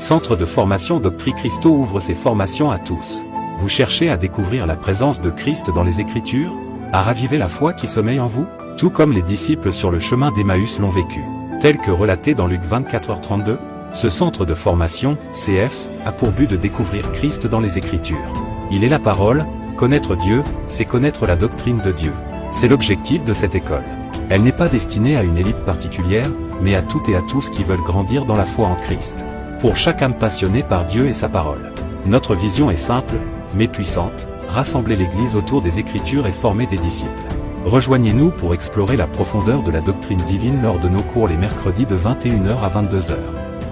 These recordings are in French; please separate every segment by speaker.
Speaker 1: Centre de formation Doctri Christo ouvre ses formations à tous. Vous cherchez à découvrir la présence de Christ dans les Écritures? À raviver la foi qui sommeille en vous? Tout comme les disciples sur le chemin d'Emmaüs l'ont vécu. Tel que relaté dans Luc 24h32, ce centre de formation, CF, a pour but de découvrir Christ dans les Écritures. Il est la parole, connaître Dieu, c'est connaître la doctrine de Dieu. C'est l'objectif de cette école. Elle n'est pas destinée à une élite particulière, mais à toutes et à tous qui veulent grandir dans la foi en Christ. Pour chaque âme passionnée par Dieu et sa parole. Notre vision est simple, mais puissante, rassembler l'Église autour des Écritures et former des disciples. Rejoignez-nous pour explorer la profondeur de la doctrine divine lors de nos cours les mercredis de 21h à 22h.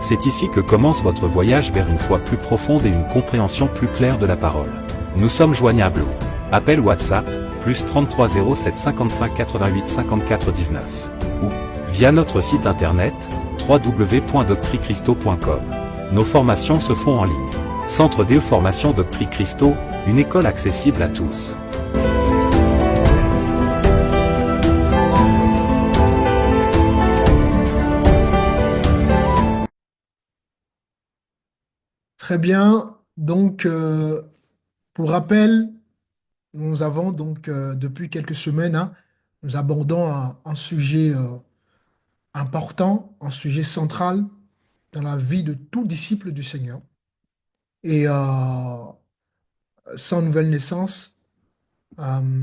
Speaker 1: C'est ici que commence votre voyage vers une foi plus profonde et une compréhension plus claire de la parole. Nous sommes joignables au appel WhatsApp, plus 33 07 55 88 54 19, ou via notre site internet, www.doctrichristo.com. Nos formations se font en ligne. Centre de formation Doctri Christo, une école accessible à tous.
Speaker 2: Très bien. Donc, pour rappel, nous avons donc depuis quelques semaines, nous abordons un sujet important, un sujet central dans la vie de tout disciple du Seigneur. Et sans nouvelle naissance,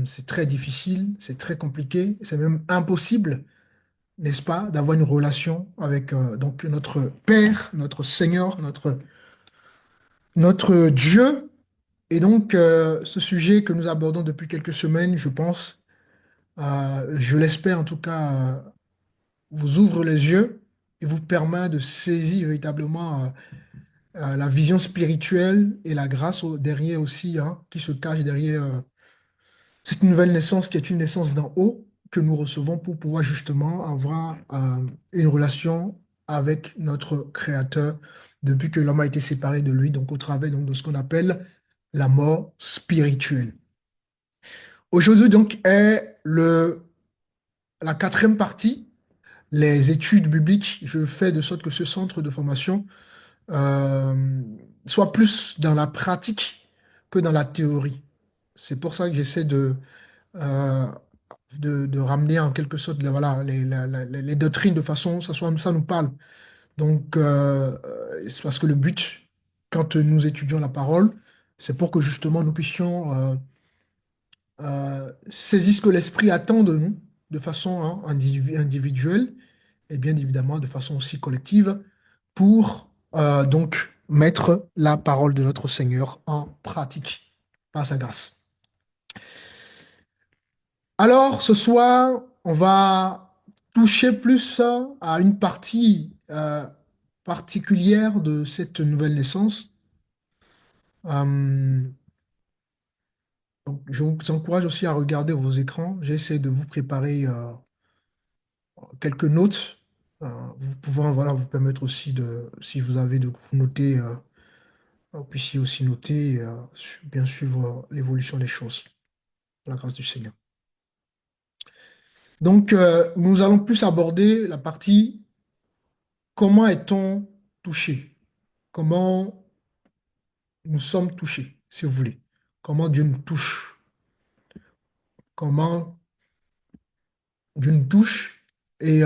Speaker 2: c'est très difficile, c'est très compliqué, c'est même impossible, n'est-ce pas, d'avoir une relation avec donc notre Père, notre Seigneur, notre Dieu. Et donc, ce sujet que nous abordons depuis quelques semaines, je pense, je l'espère en tout cas, vous ouvre les yeux et vous permet de saisir véritablement la vision spirituelle et la grâce derrière aussi, qui se cache derrière cette nouvelle naissance qui est une naissance d'en haut que nous recevons pour pouvoir justement avoir une relation avec notre Créateur depuis que l'homme a été séparé de lui, donc au travers donc, de ce qu'on appelle la mort spirituelle. Aujourd'hui donc est la quatrième partie, les études bibliques. Je fais de sorte que ce centre de formation soit plus dans la pratique que dans la théorie. C'est pour ça que j'essaie euh, de ramener en quelque sorte voilà, les doctrines de façon, ça nous parle. Donc, c'est parce que le but, quand nous étudions la parole, c'est pour que justement nous puissions saisir ce que l'Esprit attend de nous de façon individuelle et bien évidemment de façon aussi collective pour donc mettre la parole de notre Seigneur en pratique par sa grâce. Alors, ce soir, on va toucher plus à une partie particulière de cette nouvelle naissance. Donc, je vous encourage aussi à regarder vos écrans. J'essaie de vous préparer quelques notes. Vous pouvez voilà, vous permettre aussi si vous avez de vous noter, vous puissiez aussi noter et bien suivre l'évolution des choses. Par la grâce du Seigneur. Donc, nous allons plus aborder la partie comment est-on touché? Comment nous sommes touchés, si vous voulez. Comment Dieu nous touche? Comment Dieu nous touche? Et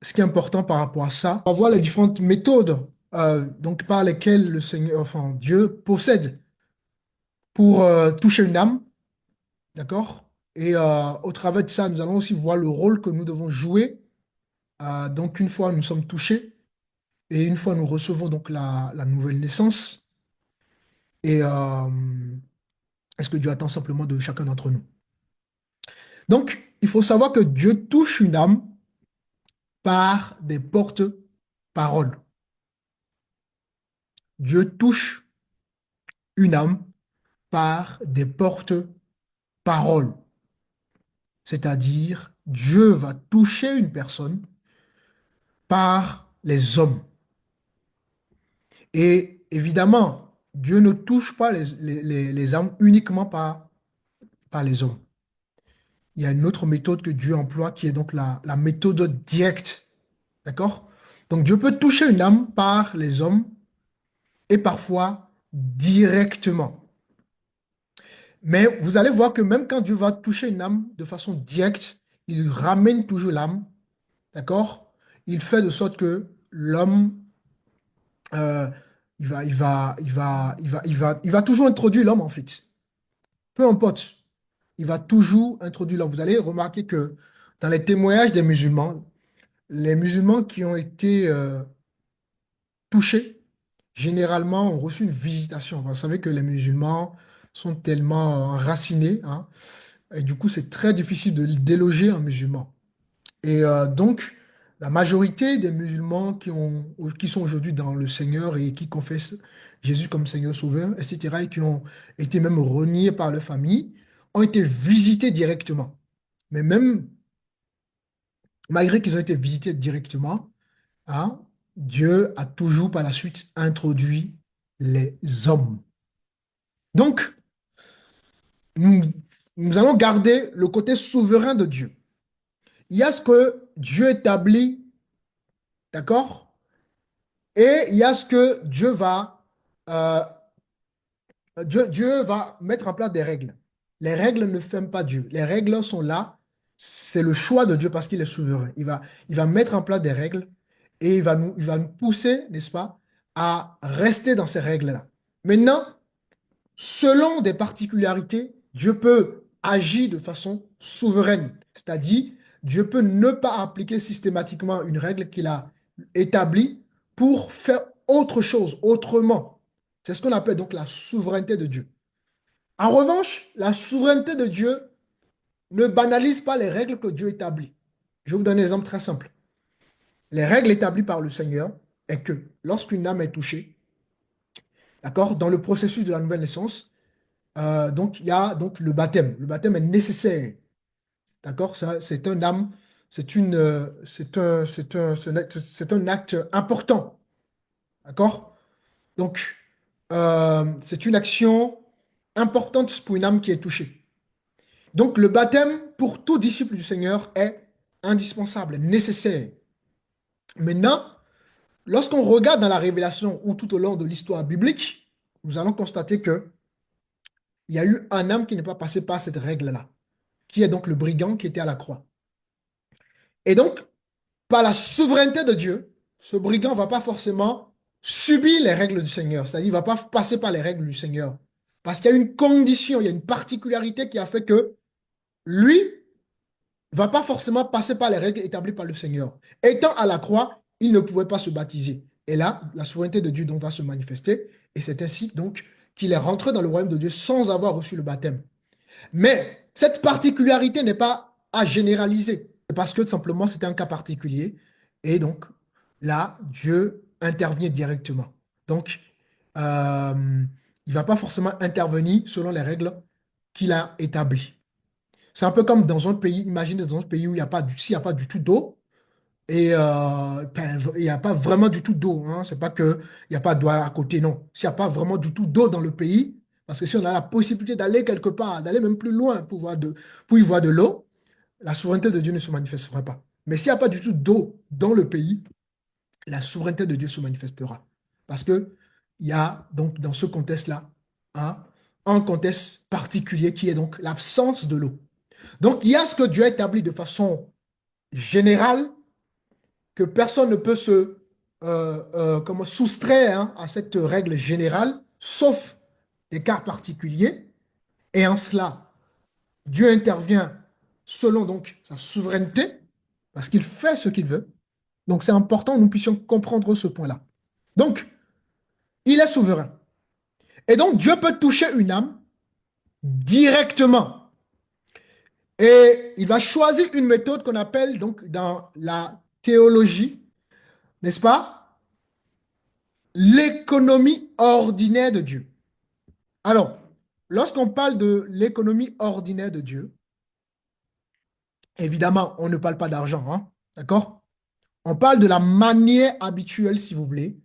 Speaker 2: ce qui est important par rapport à ça, on va voir les différentes méthodes donc par lesquelles le Seigneur, enfin Dieu possède pour toucher une âme, d'accord? Et au travers de ça, nous allons aussi voir le rôle que nous devons jouer. Donc une fois nous sommes touchés et une fois nous recevons donc la nouvelle naissance. Et est-ce que Dieu attend simplement de chacun d'entre nous? Donc, il faut savoir que Dieu touche une âme par des porte-paroles. Dieu touche une âme par des porte-paroles. C'est-à-dire, Dieu va toucher une personne par les hommes. Et évidemment, Dieu ne touche pas les âmes uniquement par les hommes. Il y a une autre méthode que Dieu emploie qui est donc la méthode directe. D'accord? Donc Dieu peut toucher une âme par les hommes et parfois directement. Mais vous allez voir que même quand Dieu va toucher une âme de façon directe, il ramène toujours l'âme, d'accord? Il fait de sorte que l'homme, euh, il va toujours introduire l'homme en fait. Peu importe, il va toujours introduire l'homme. Vous allez remarquer que dans les témoignages des musulmans, les musulmans qui ont été touchés, généralement, ont reçu une visitation. Vous savez que les musulmans sont tellement enracinés, hein, et du coup, c'est très difficile de déloger un musulman. Et donc, la majorité des musulmans qui sont aujourd'hui dans le Seigneur et qui confessent Jésus comme Seigneur Sauveur, etc., et qui ont été même reniés par leur famille, ont été visités directement. Mais même malgré qu'ils ont été visités directement, hein, Dieu a toujours par la suite introduit les hommes. Donc, nous, nous allons garder le côté souverain de Dieu. Il y a ce que Dieu établit, d'accord? Et il y a ce que euh, Dieu va mettre en place des règles. Les règles ne ferment pas Dieu. Les règles sont là. C'est le choix de Dieu parce qu'il est souverain. Il va mettre en place des règles et il va nous pousser, n'est-ce pas, à rester dans ces règles-là. Maintenant, selon des particularités, Dieu peut agir de façon souveraine. C'est-à-dire, Dieu peut ne pas appliquer systématiquement une règle qu'il a établie pour faire autre chose, autrement. C'est ce qu'on appelle donc la souveraineté de Dieu. En revanche, la souveraineté de Dieu ne banalise pas les règles que Dieu établit. Je vais vous donner un exemple très simple. Les règles établies par le Seigneur est que lorsqu'une âme est touchée, d'accord, dans le processus de la nouvelle naissance, donc il y a donc le baptême. Le baptême est nécessaire, d'accord? C'est un âme, c'est un acte important, d'accord? Donc c'est une action importante pour une âme qui est touchée. Donc le baptême pour tout disciple du Seigneur est indispensable, nécessaire. Maintenant, lorsqu'on regarde dans la Révélation ou tout au long de l'histoire biblique, nous allons constater que il y a eu un homme qui n'est pas passé par cette règle-là, qui est donc le brigand qui était à la croix. Et donc, par la souveraineté de Dieu, ce brigand ne va pas forcément subir les règles du Seigneur, c'est-à-dire il ne va pas passer par les règles du Seigneur. Parce qu'il y a une condition, il y a une particularité qui a fait que lui ne va pas forcément passer par les règles établies par le Seigneur. Étant à la croix, il ne pouvait pas se baptiser. Et là, la souveraineté de Dieu donc va se manifester. Et c'est ainsi donc qu'il est rentré dans le royaume de Dieu sans avoir reçu le baptême. Mais cette particularité n'est pas à généraliser. C'est parce que tout simplement, c'était un cas particulier. Et donc, là, Dieu intervient directement. Donc, il ne va pas forcément intervenir selon les règles qu'il a établies. C'est un peu comme dans un pays, imaginez dans un pays où il n'y a pas s'il n'y a pas du tout d'eau, et ben, il n'y a pas vraiment du tout d'eau. Hein. C'est pas qu'il n'y a pas d'eau à côté, non. S'il n'y a pas vraiment du tout d'eau dans le pays, parce que si on a la possibilité d'aller quelque part, d'aller même plus loin pour y voir de l'eau, la souveraineté de Dieu ne se manifestera pas. Mais s'il n'y a pas du tout d'eau dans le pays, la souveraineté de Dieu se manifestera. Parce que il y a donc dans ce contexte-là hein, un contexte particulier qui est donc l'absence de l'eau. Donc il y a ce que Dieu a établi de façon générale que personne ne peut se comment, soustraire hein, à cette règle générale, sauf des cas particuliers. Et en cela, Dieu intervient selon donc sa souveraineté, parce qu'il fait ce qu'il veut. Donc c'est important que nous puissions comprendre ce point-là. Donc, il est souverain. Et donc, Dieu peut toucher une âme directement. Et il va choisir une méthode qu'on appelle donc dans la théologie, n'est-ce pas? L'économie ordinaire de Dieu. Alors, lorsqu'on parle de l'économie ordinaire de Dieu, évidemment, on ne parle pas d'argent, hein, d'accord? On parle de la manière habituelle, si vous voulez,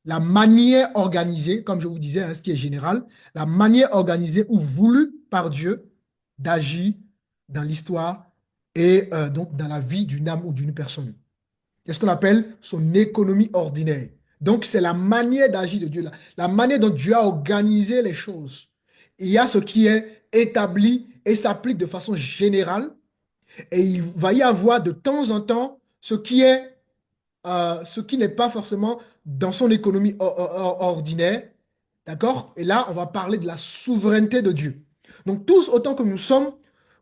Speaker 2: la manière organisée, comme je vous disais, hein, ce qui est général, la manière organisée ou voulue par Dieu d'agir dans l'histoire et donc dans la vie d'une âme ou d'une personne. C'est ce qu'on appelle son économie ordinaire. Donc, c'est la manière d'agir de Dieu, la manière dont Dieu a organisé les choses. Il y a ce qui est établi et s'applique de façon générale, et il va y avoir de temps en temps ce qui n'est pas forcément dans son économie ordinaire. D'accord? Et là, on va parler de la souveraineté de Dieu. Donc, tous, autant que nous sommes,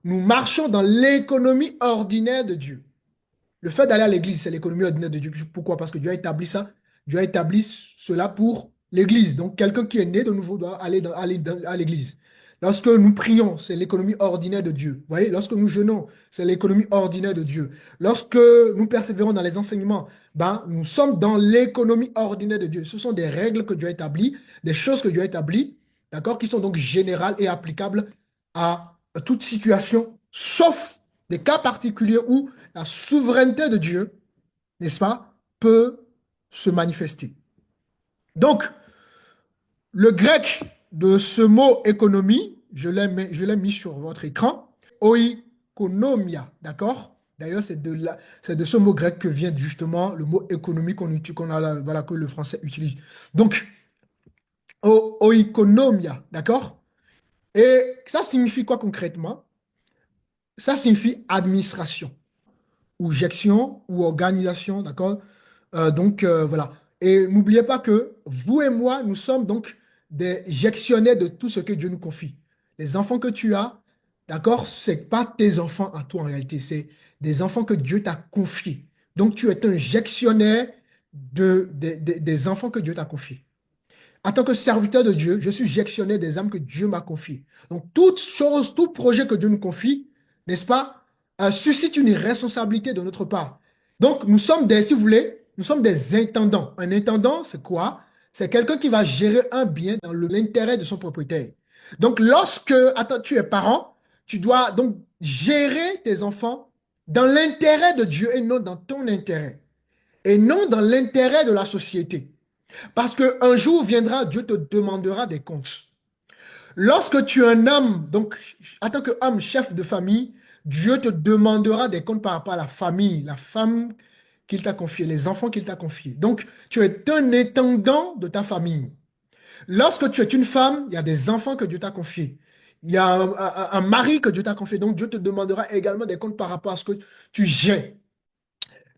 Speaker 2: nous marchons dans l'économie ordinaire de Dieu. Le fait d'aller à l'église, c'est l'économie ordinaire de Dieu. Pourquoi? Parce que Dieu a établi ça. Dieu a établi cela pour l'église. Donc, quelqu'un qui est né de nouveau doit aller à l'église. Lorsque nous prions, c'est l'économie ordinaire de Dieu. Vous voyez, lorsque nous jeûnons, c'est l'économie ordinaire de Dieu. Lorsque nous persévérons dans les enseignements, ben, nous sommes dans l'économie ordinaire de Dieu. Ce sont des règles que Dieu a établies, des choses que Dieu a établies, d'accord, qui sont donc générales et applicables à toute situation, sauf des cas particuliers où la souveraineté de Dieu, n'est-ce pas, peut se manifester. Donc, le grec de ce mot économie, je l'ai mis sur votre écran, oikonomia, d'accord? D'ailleurs, c'est de ce mot grec que vient justement le mot économie voilà, que le français utilise. Donc, oikonomia, d'accord? Et ça signifie quoi concrètement? Ça signifie administration, ou gestion, ou organisation, d'accord? Voilà. Et n'oubliez pas que vous et moi, nous sommes donc des gestionnaires de tout ce que Dieu nous confie. Les enfants que tu as, d'accord, c'est pas tes enfants à toi en réalité, c'est des enfants que Dieu t'a confiés. Donc tu es un gestionnaire des enfants que Dieu t'a confiés. En tant que serviteur de Dieu, je suis gestionnaire des âmes que Dieu m'a confiées. Donc toute chose, tout projet que Dieu nous confie, n'est-ce pas, suscite une responsabilité de notre part. Donc nous sommes si vous voulez, nous sommes des intendants. Un intendant, c'est quoi? C'est quelqu'un qui va gérer un bien dans l'intérêt de son propriétaire. Donc attends, tu es parent, tu dois donc gérer tes enfants dans l'intérêt de Dieu et non dans ton intérêt. Et non dans l'intérêt de la société. Parce qu'un jour viendra, Dieu te demandera des comptes. Lorsque tu es un homme, donc en tant qu'homme chef de famille, Dieu te demandera des comptes par rapport à la famille, la femme qu'il t'a confiée, les enfants qu'il t'a confiés. Donc, tu es un intendant de ta famille. Lorsque tu es une femme, il y a des enfants que Dieu t'a confiés. Il y a un mari que Dieu t'a confié. Donc, Dieu te demandera également des comptes par rapport à ce que tu gères.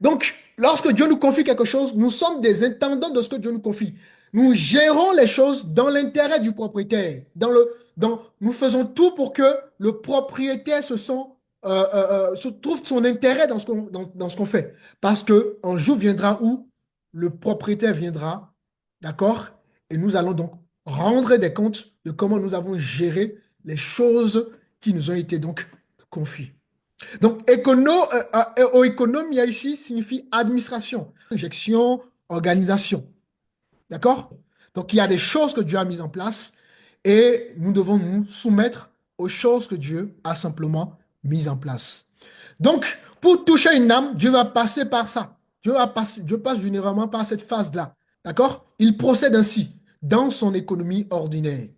Speaker 2: Donc, lorsque Dieu nous confie quelque chose, nous sommes des intendants de ce que Dieu nous confie. Nous gérons les choses dans l'intérêt du propriétaire. Nous faisons tout pour que le propriétaire se trouve son intérêt dans ce qu'on fait. Parce qu'un jour viendra où le propriétaire viendra, d'accord? Et nous allons donc rendre des comptes de comment nous avons géré les choses qui nous ont été donc confiées. Donc, économia ici signifie administration, gestion, organisation. D'accord? Donc, il y a des choses que Dieu a mises en place et nous devons nous soumettre aux choses que Dieu a simplement mises en place. Donc, pour toucher une âme, Dieu va passer par ça. Dieu passe généralement par cette phase-là. D'accord? Il procède ainsi dans son économie ordinaire.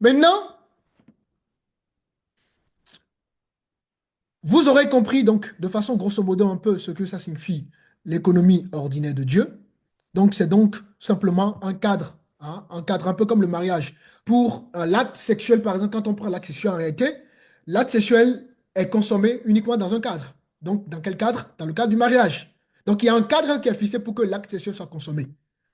Speaker 2: Maintenant, vous aurez compris donc de façon grosso modo un peu ce que ça signifie l'économie ordinaire de Dieu. Donc c'est donc simplement un cadre, hein, un cadre un peu comme le mariage. Pour l'acte sexuel, par exemple, quand on prend l'acte sexuel en réalité, l'acte sexuel est consommé uniquement dans un cadre. Donc dans quel cadre? Dans le cadre du mariage. Donc il y a un cadre qui est fixé pour que l'acte sexuel soit consommé.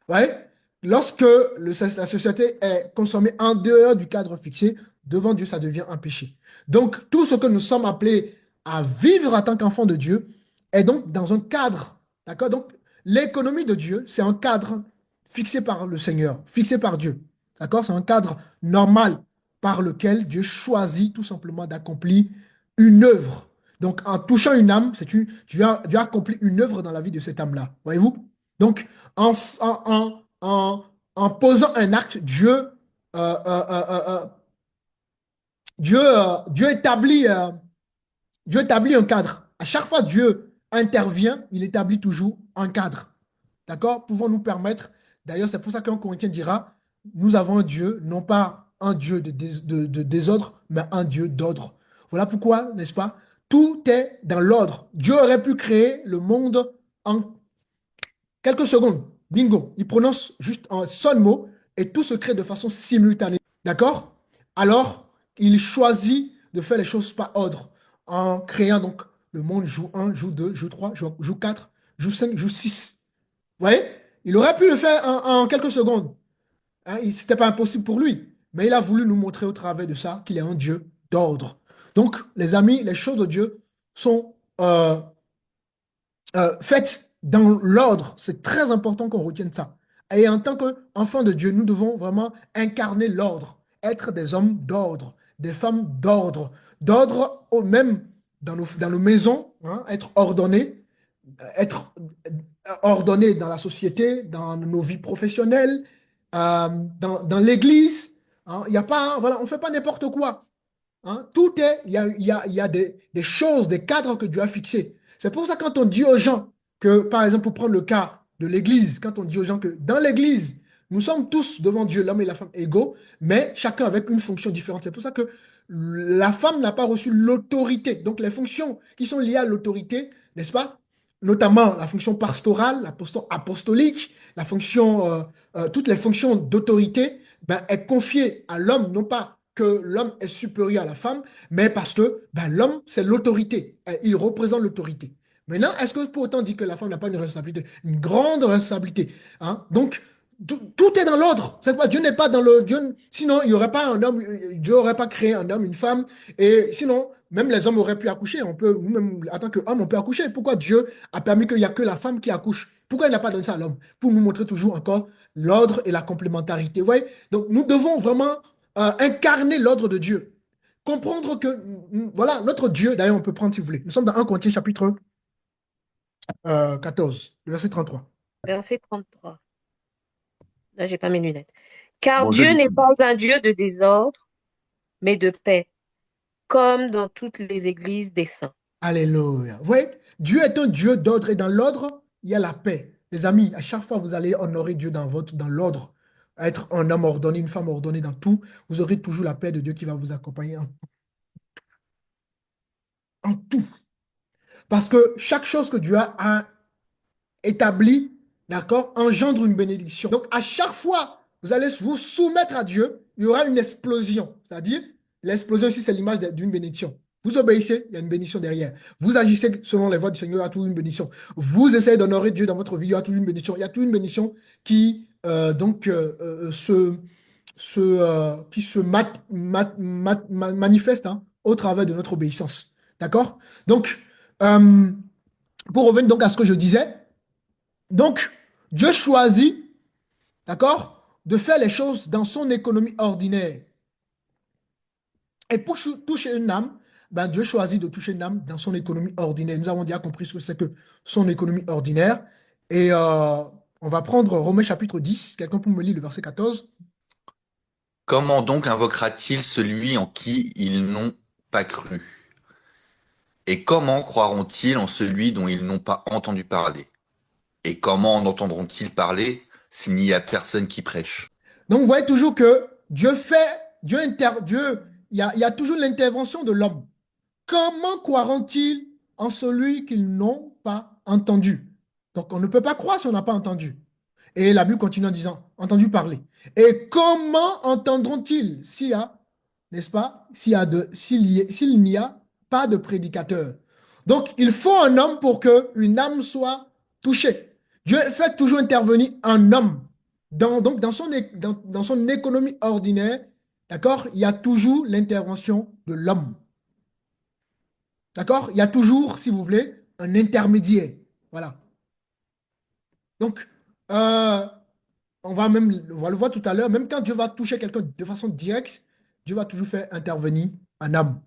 Speaker 2: Ouais? Lorsque la société est consommée en dehors du cadre fixé, devant Dieu, ça devient un péché. Donc tout ce que nous sommes appelés à vivre en tant qu'enfant de Dieu est donc dans un cadre. D'accord? Donc, l'économie de Dieu, c'est un cadre fixé par le Seigneur, fixé par Dieu. D'accord? C'est un cadre normal par lequel Dieu choisit tout simplement d'accomplir une œuvre. Donc, en touchant une âme, Dieu a accompli une œuvre dans la vie de cette âme-là. Voyez-vous? Donc, en posant un acte, Dieu établit un cadre. À chaque fois Dieu intervient, il établit toujours un cadre. D'accord? Pouvons nous permettre, d'ailleurs, c'est pour ça qu'un Corinthien dira, nous avons un Dieu, non pas un Dieu de désordre, mais un Dieu d'ordre. Voilà pourquoi, n'est-ce pas? Tout est dans l'ordre. Dieu aurait pu créer le monde en quelques secondes. Bingo. Il prononce juste un seul mot et tout se crée de façon simultanée. D'accord? Alors, il choisit de faire les choses par ordre en créant donc le monde joue 1, joue 2, joue 3, joue 4, joue 5, joue 6. Vous voyez? Il aurait pu le faire en quelques secondes. Hein, ce n'était pas impossible pour lui. Mais il a voulu nous montrer au travers de ça qu'il est un Dieu d'ordre. Donc, les amis, les choses de Dieu sont faites dans l'ordre. C'est très important qu'on retienne ça. Et en tant qu'enfants de Dieu, nous devons vraiment incarner l'ordre, être des hommes d'ordre, des femmes d'ordre même dans nos maisons, hein, être ordonné dans la société, dans nos vies professionnelles, dans l'église. Hein. Il y a pas, voilà, on ne fait pas n'importe quoi. Hein. Tout est, il y a des choses, des cadres que Dieu a fixés. C'est pour ça quand on dit aux gens que, par exemple, pour prendre le cas de l'Église, quand on dit aux gens que dans l'Église, nous sommes tous devant Dieu, l'homme et la femme égaux, mais chacun avec une fonction différente. C'est pour ça que la femme n'a pas reçu l'autorité. Donc les fonctions qui sont liées à l'autorité, n'est-ce pas? Notamment la fonction pastorale, la fonction apostolique, la fonction, toutes les fonctions d'autorité, ben, est confiée à l'homme, non pas que l'homme est supérieur à la femme, mais parce que ben, l'homme, c'est l'autorité. Il représente l'autorité. Maintenant, est-ce que pour autant dire que la femme n'a pas une responsabilité? Une grande responsabilité. Hein? Donc, tout est dans l'ordre. C'est quoi? Dieu n'est pas dans le... Dieu, sinon, il n'y aurait pas un homme, Dieu n'aurait pas créé un homme, une femme. Et sinon, même les hommes auraient pu accoucher. On peut, nous-mêmes, en tant qu'homme, on peut accoucher. Pourquoi Dieu a permis qu'il n'y a que la femme qui accouche? Pourquoi il n'a pas donné ça à l'homme? Pour nous montrer toujours encore l'ordre et la complémentarité. Vous voyez? Donc, nous devons vraiment incarner l'ordre de Dieu. Comprendre que, voilà, notre Dieu, d'ailleurs, on peut prendre si vous voulez. Nous sommes dans 1 Corinthiens chapitre 14, le verset 33.
Speaker 3: Verset 33. Là, j'ai pas mes lunettes. Car
Speaker 4: Bon,
Speaker 3: Dieu n'est pas un Dieu de désordre, mais de paix, comme dans toutes les églises des saints.
Speaker 2: Alléluia. Vous voyez, Dieu est un Dieu d'ordre et dans l'ordre, il y a la paix. Les amis, à chaque fois vous allez honorer Dieu dans l'ordre, être un homme ordonné, une femme ordonnée dans tout, vous aurez toujours la paix de Dieu qui va vous accompagner en tout. Parce que chaque chose que Dieu a établie, d'accord, engendre une bénédiction. Donc, à chaque fois, vous allez vous soumettre à Dieu, il y aura une explosion. C'est-à-dire, l'explosion ici, c'est l'image d'une bénédiction. Vous obéissez, il y a une bénédiction derrière. Vous agissez selon les voies du Seigneur, il y a toujours une bénédiction. Vous essayez d'honorer Dieu dans votre vie, il y a toujours une bénédiction. Il y a toujours une bénédiction qui, qui se manifeste hein, au travers de notre obéissance. D'accord? Donc, pour revenir donc à ce que je disais, donc, Dieu choisit, d'accord, de faire les choses dans son économie ordinaire. Et pour toucher une âme, ben Dieu choisit de toucher une âme dans son économie ordinaire. Nous avons déjà compris ce que c'est que son économie ordinaire. Et on va prendre Romains chapitre 10. Quelqu'un peut me lire le verset 14.
Speaker 4: Comment donc invoquera-t-il celui en qui ils n'ont pas cru? Et comment croiront-ils en celui dont ils n'ont pas entendu parler? Et comment en entendront-ils parler s'il n'y a personne qui prêche?
Speaker 2: Donc, vous voyez toujours que Dieu fait, il y a toujours l'intervention de l'homme. Comment croiront-ils en celui qu'ils n'ont pas entendu? Donc, on ne peut pas croire si on n'a pas entendu. Et la Bible continue en disant, entendu parler. Et comment entendront-ils s'il y a, n'est-ce pas, s'il n'y a pas de prédicateur? Donc, il faut un homme pour qu'une âme soit touchée. Dieu fait toujours intervenir un homme. Donc, dans son économie ordinaire, d'accord, il y a toujours l'intervention de l'homme. D'accord? Il y a toujours, si vous voulez, un intermédiaire. Voilà. Donc, on va le voir tout à l'heure, même quand Dieu va toucher quelqu'un de façon directe, Dieu va toujours faire intervenir un âme.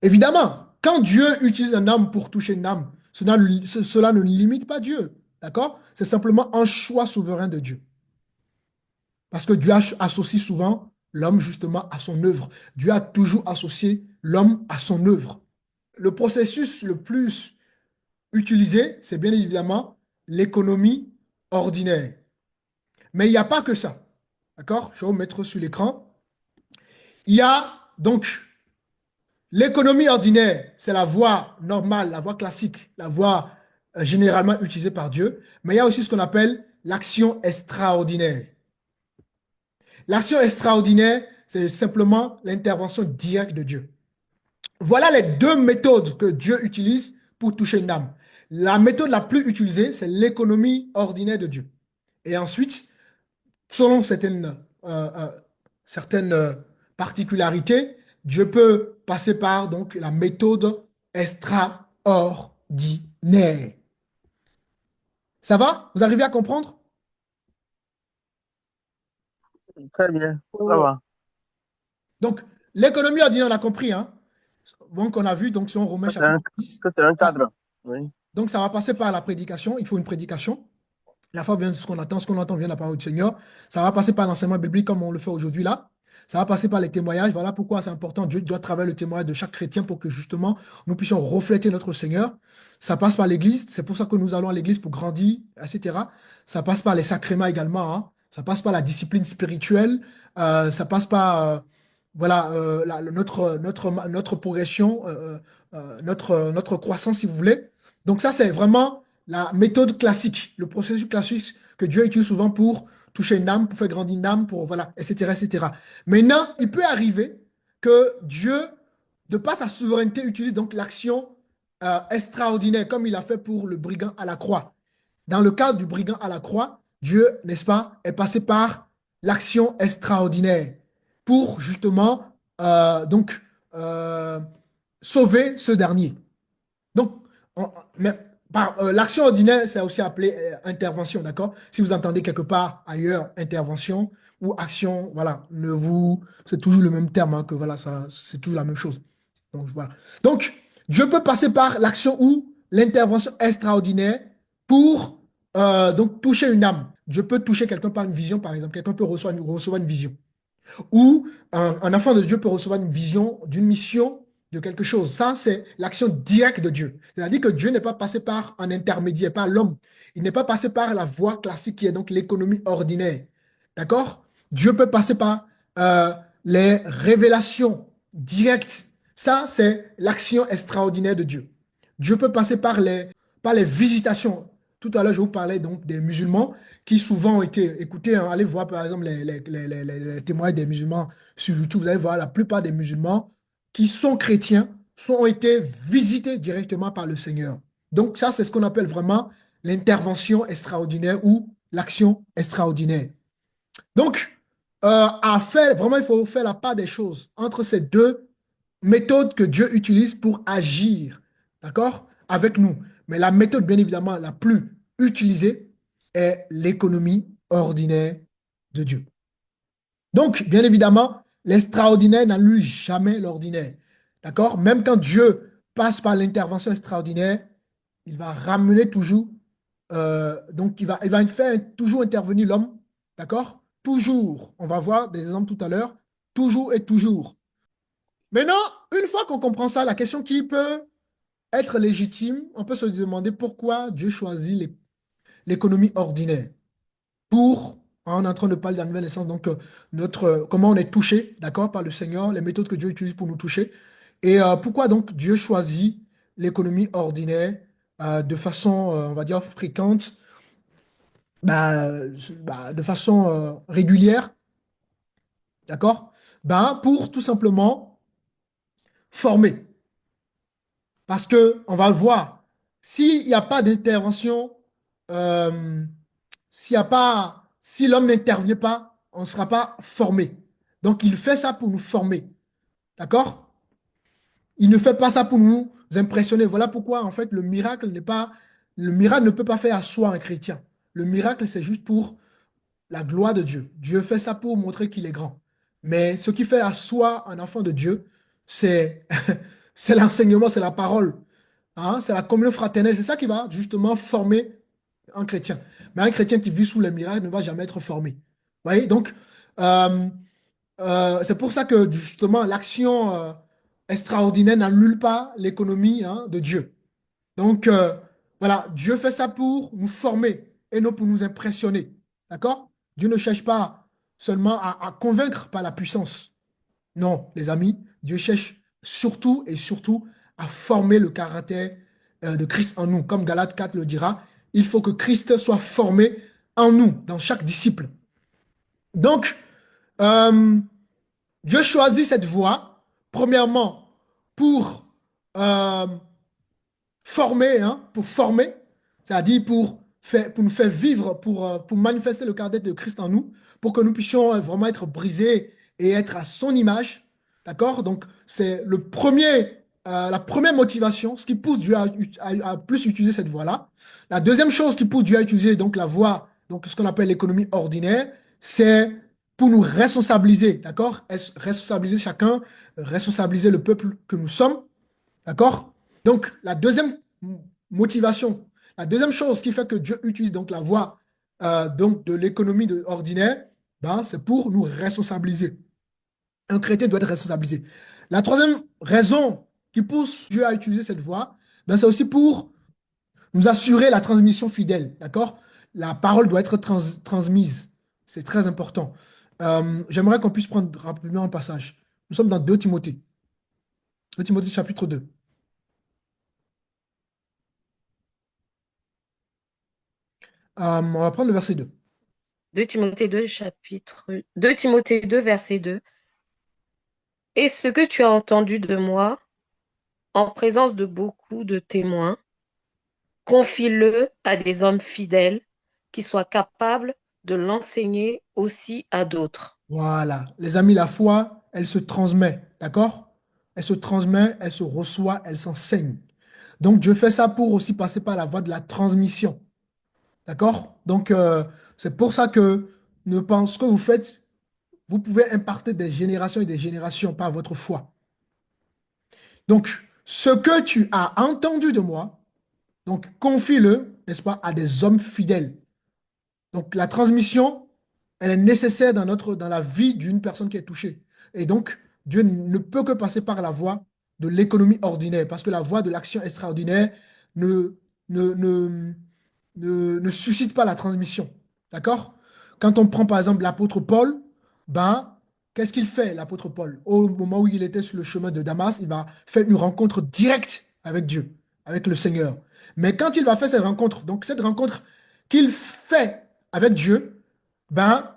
Speaker 2: Évidemment, quand Dieu utilise un âme pour toucher une âme, cela ne limite pas Dieu. D'accord? C'est simplement un choix souverain de Dieu. Parce que Dieu associe souvent l'homme justement à son œuvre. Dieu a toujours associé l'homme à son œuvre. Le processus le plus utilisé, c'est bien évidemment l'économie ordinaire. Mais il n'y a pas que ça. D'accord? Je vais vous mettre sur l'écran. Il y a donc l'économie ordinaire, c'est la voie normale, la voie classique, la voie généralement utilisée par Dieu, mais il y a aussi ce qu'on appelle l'action extraordinaire. L'action extraordinaire, c'est simplement l'intervention directe de Dieu. Voilà les deux méthodes que Dieu utilise pour toucher une âme. La méthode la plus utilisée, c'est l'économie ordinaire de Dieu. Et ensuite, selon certaines particularités, Dieu peut passer par donc la méthode extraordinaire. Ça va? Vous arrivez à comprendre?
Speaker 5: Très bien, ça
Speaker 3: Oui.
Speaker 5: va.
Speaker 2: Donc, l'économie ordinaire, on a compris, hein? Donc, on a vu, donc, si on remet
Speaker 5: Que c'est un,
Speaker 2: chapitre 10,
Speaker 5: que c'est un cadre. Oui.
Speaker 2: donc ça va passer par la prédication. Il faut une prédication. La foi vient de ce qu'on entend vient de la parole du Seigneur. Ça va passer par l'enseignement biblique comme on le fait aujourd'hui là. Ça va passer par les témoignages. Voilà pourquoi c'est important. Dieu doit travailler le témoignage de chaque chrétien pour que justement nous puissions refléter notre Seigneur. Ça passe par l'Église. C'est pour ça que nous allons à l'Église pour grandir, etc. Ça passe par les sacrements également, hein. Ça passe par la discipline spirituelle. Ça passe par voilà, notre progression, notre croissance, si vous voulez. Donc ça, c'est vraiment la méthode classique, le processus classique que Dieu utilise souvent pour toucher une âme, pour faire grandir une âme, pour voilà, etc., etc. Maintenant, il peut arriver que Dieu, de par sa souveraineté, utilise donc l'action extraordinaire, comme il a fait pour le brigand à la croix. Dans le cas du brigand à la croix, Dieu, n'est-ce pas, est passé par l'action extraordinaire pour justement donc sauver ce dernier. Donc, mais l'action ordinaire, c'est aussi appelé intervention, d'accord? Si vous entendez quelque part ailleurs intervention ou action, voilà, c'est toujours le même terme, hein, que voilà, ça, c'est toujours la même chose. Donc, voilà. Donc, Dieu peut passer par l'action ou l'intervention extraordinaire pour donc toucher une âme. Dieu peut toucher quelqu'un par une vision, par exemple. Quelqu'un peut recevoir une vision. Ou un enfant de Dieu peut recevoir une vision d'une mission, de quelque chose. Ça, c'est l'action directe de Dieu. C'est-à-dire que Dieu n'est pas passé par un intermédiaire, par l'homme. Il n'est pas passé par la voie classique qui est donc l'économie ordinaire. D'accord? Dieu peut passer par les révélations directes. Ça, c'est l'action extraordinaire de Dieu. Dieu peut passer par les visitations. Tout à l'heure, je vous parlais donc des musulmans qui souvent ont été écoutés, hein. Allez voir par exemple les témoignages des musulmans sur YouTube. Vous allez voir la plupart des musulmans qui sont chrétiens ont été visités directement par le Seigneur. Donc ça, c'est ce qu'on appelle vraiment l'intervention extraordinaire ou l'action extraordinaire. Donc, vraiment, il faut faire la part des choses entre ces deux méthodes que Dieu utilise pour agir, d'accord, avec nous. Mais la méthode, bien évidemment, la plus utilisée est l'économie ordinaire de Dieu. Donc, bien évidemment, l'extraordinaire n'annule jamais l'ordinaire. D'accord? Même quand Dieu passe par l'intervention extraordinaire, il va ramener toujours, donc il va faire toujours intervenir l'homme. D'accord? Toujours. On va voir des exemples tout à l'heure. Toujours et toujours. Maintenant, une fois qu'on comprend ça, la question qui peut être légitime, on peut se demander pourquoi Dieu choisit l'économie ordinaire pour, on est en train de parler de la nouvelle essence, donc comment on est touché, d'accord, par le Seigneur, les méthodes que Dieu utilise pour nous toucher. Et pourquoi donc Dieu choisit l'économie ordinaire de façon, on va dire, fréquente, de façon régulière, d'accord? Pour tout simplement former. Parce que on va le voir, s'il n'y a pas d'intervention, euh, si l'homme n'intervient pas, on ne sera pas formé. Donc il fait ça pour nous former. D'accord? Il ne fait pas ça pour nous impressionner. Voilà pourquoi en fait le miracle ne peut pas faire à soi un chrétien. Le miracle, c'est juste pour la gloire de Dieu. Dieu fait ça pour montrer qu'il est grand. Mais ce qui fait à soi un enfant de Dieu, c'est c'est l'enseignement, c'est la parole. Hein, c'est la communion fraternelle. C'est ça qui va justement former un chrétien. Mais un chrétien qui vit sous les miracles ne va jamais être formé. Vous voyez? Donc, euh, c'est pour ça que justement l'action extraordinaire n'annule pas l'économie, hein, de Dieu. Donc, voilà, Dieu fait ça pour nous former et non pour nous impressionner. D'accord? Dieu ne cherche pas seulement à convaincre par la puissance. Non, les amis, Dieu cherche surtout et surtout à former le caractère de Christ en nous. Comme Galates 4 le dira, il faut que Christ soit formé en nous, dans chaque disciple. Donc, euh, Dieu choisit cette voie, premièrement, pour euh, former, c'est-à-dire pour nous faire vivre, pour manifester le caractère de Christ en nous, pour que nous puissions vraiment être brisés et être à son image. D'accord? Donc, c'est la première motivation, ce qui pousse Dieu à plus utiliser cette voie-là. La deuxième chose qui pousse Dieu à utiliser donc la voie, donc ce qu'on appelle l'économie ordinaire, c'est pour nous responsabiliser, d'accord? Responsabiliser chacun, responsabiliser le peuple que nous sommes, d'accord? Donc, la deuxième motivation, la deuxième chose qui fait que Dieu utilise donc la voie donc de l'économie ordinaire, ben, c'est pour nous responsabiliser. Un chrétien doit être responsabilisé. La troisième raison qui pousse Dieu à utiliser cette voie, ben, c'est aussi pour nous assurer la transmission fidèle, d'accord? La parole doit être transmise. C'est très important. J'aimerais qu'on puisse prendre rapidement un passage. Nous sommes dans 2 Timothée. 2 Timothée chapitre 2. On va prendre le verset 2.
Speaker 3: 2 Timothée 2, 2 Timothée 2, verset 2. Et ce que tu as entendu de moi, en présence de beaucoup de témoins, confie-le à des hommes fidèles qui soient capables de l'enseigner aussi à d'autres.
Speaker 2: Voilà. Les amis, la foi, elle se transmet, d'accord? Elle se transmet, elle se reçoit, elle s'enseigne. Donc Dieu fait ça pour aussi passer par la voie de la transmission, d'accord? Donc c'est pour ça que ne pense que vous faites, vous pouvez imparter des générations et des générations par votre foi. Donc, ce que tu as entendu de moi, donc confie-le, n'est-ce pas, à des hommes fidèles. Donc, la transmission, elle est nécessaire dans la vie d'une personne qui est touchée. Et donc, Dieu ne peut que passer par la voie de l'économie ordinaire, parce que la voie de l'action extraordinaire ne, ne, ne, ne suscite pas la transmission. D'accord? Quand on prend par exemple l'apôtre Paul, ben, qu'est-ce qu'il fait, l'apôtre Paul? Au moment où il était sur le chemin de Damas, il va faire une rencontre directe avec Dieu, avec le Seigneur. Mais quand il va faire cette rencontre, donc cette rencontre qu'il fait avec Dieu, ben,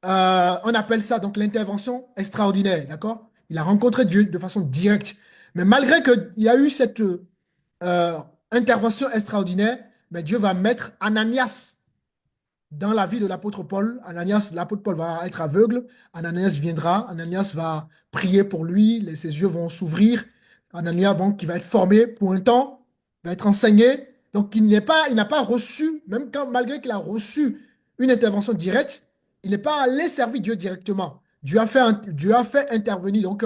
Speaker 2: on appelle ça donc l'intervention extraordinaire, d'accord? Il a rencontré Dieu de façon directe. Mais malgré qu'il y a eu cette euh, intervention extraordinaire, mais Dieu va mettre Ananias dans la vie de l'apôtre Paul. Ananias, l'apôtre Paul va être aveugle. Ananias viendra. Ananias va prier pour lui. Ses yeux vont s'ouvrir. Ananias, bon, qui va être formé pour un temps, va être enseigné. Donc, il n'a pas reçu, même quand, malgré qu'il a reçu une intervention directe, il n'est pas allé servir Dieu directement. Dieu a fait intervenir, donc,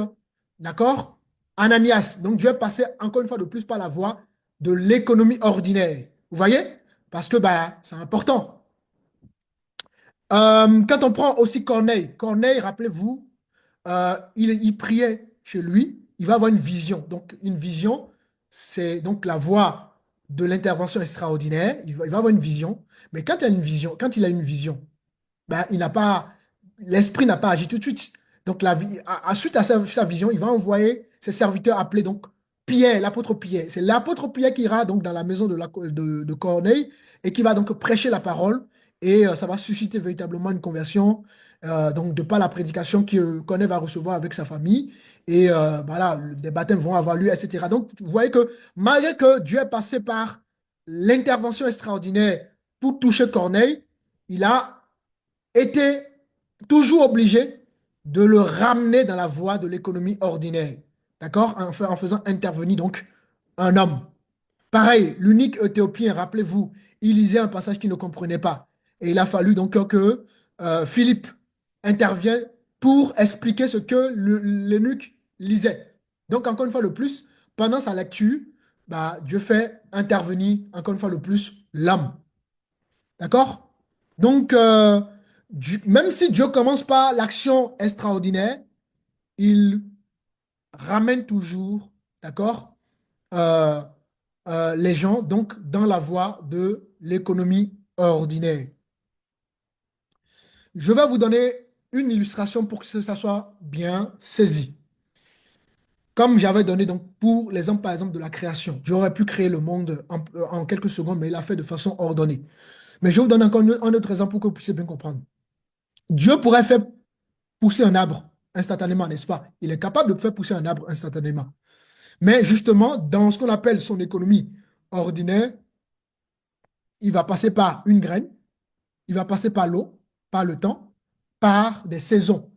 Speaker 2: d'accord? Ananias. Donc, Dieu est passé encore une fois de plus par la voie de l'économie ordinaire. Vous voyez? Parce que bah, c'est important. Quand on prend aussi Corneille, Corneille, rappelez-vous, il priait chez lui, il va avoir une vision. Donc, une vision, c'est donc la voie de l'intervention extraordinaire. Il va avoir une vision. Mais quand il a une vision, ben, l'esprit n'a pas agi tout de suite. Donc, suite à sa vision, il va envoyer ses serviteurs appelés donc Pierre, l'apôtre Pierre. C'est l'apôtre Pierre qui ira donc dans la maison de Corneille et qui va donc prêcher la parole. Et ça va susciter véritablement une conversion, donc de par la prédication que Corneille va recevoir avec sa famille. Et voilà, les baptêmes vont avoir lieu, etc. Donc, vous voyez que malgré que Dieu est passé par l'intervention extraordinaire pour toucher Corneille, il a était toujours obligé de le ramener dans la voie de l'économie ordinaire. D'accord? En faisant intervenir donc un homme. Pareil, l'unique Éthiopien, rappelez-vous, il lisait un passage qu'il ne comprenait pas. Et il a fallu donc que Philippe intervienne pour expliquer ce que l'eunuque lisait. Donc, encore une fois, le plus, pendant sa lecture, bah, Dieu fait intervenir, encore une fois, le plus, l'homme. D'accord? Donc, même si Dieu commence par l'action extraordinaire, il ramène toujours, d'accord, euh, les gens donc dans la voie de l'économie ordinaire. Je vais vous donner une illustration pour que ça soit bien saisi. Comme j'avais donné donc pour l'exemple, par exemple, de la création. J'aurais pu créer le monde en quelques secondes, mais il l'a fait de façon ordonnée. Mais je vous donne encore un autre exemple pour que vous puissiez bien comprendre. Dieu pourrait faire pousser un arbre instantanément, n'est-ce pas? Il est capable de faire pousser un arbre instantanément. Mais justement, dans ce qu'on appelle son économie ordinaire, il va passer par une graine, il va passer par l'eau, par le temps, par des saisons.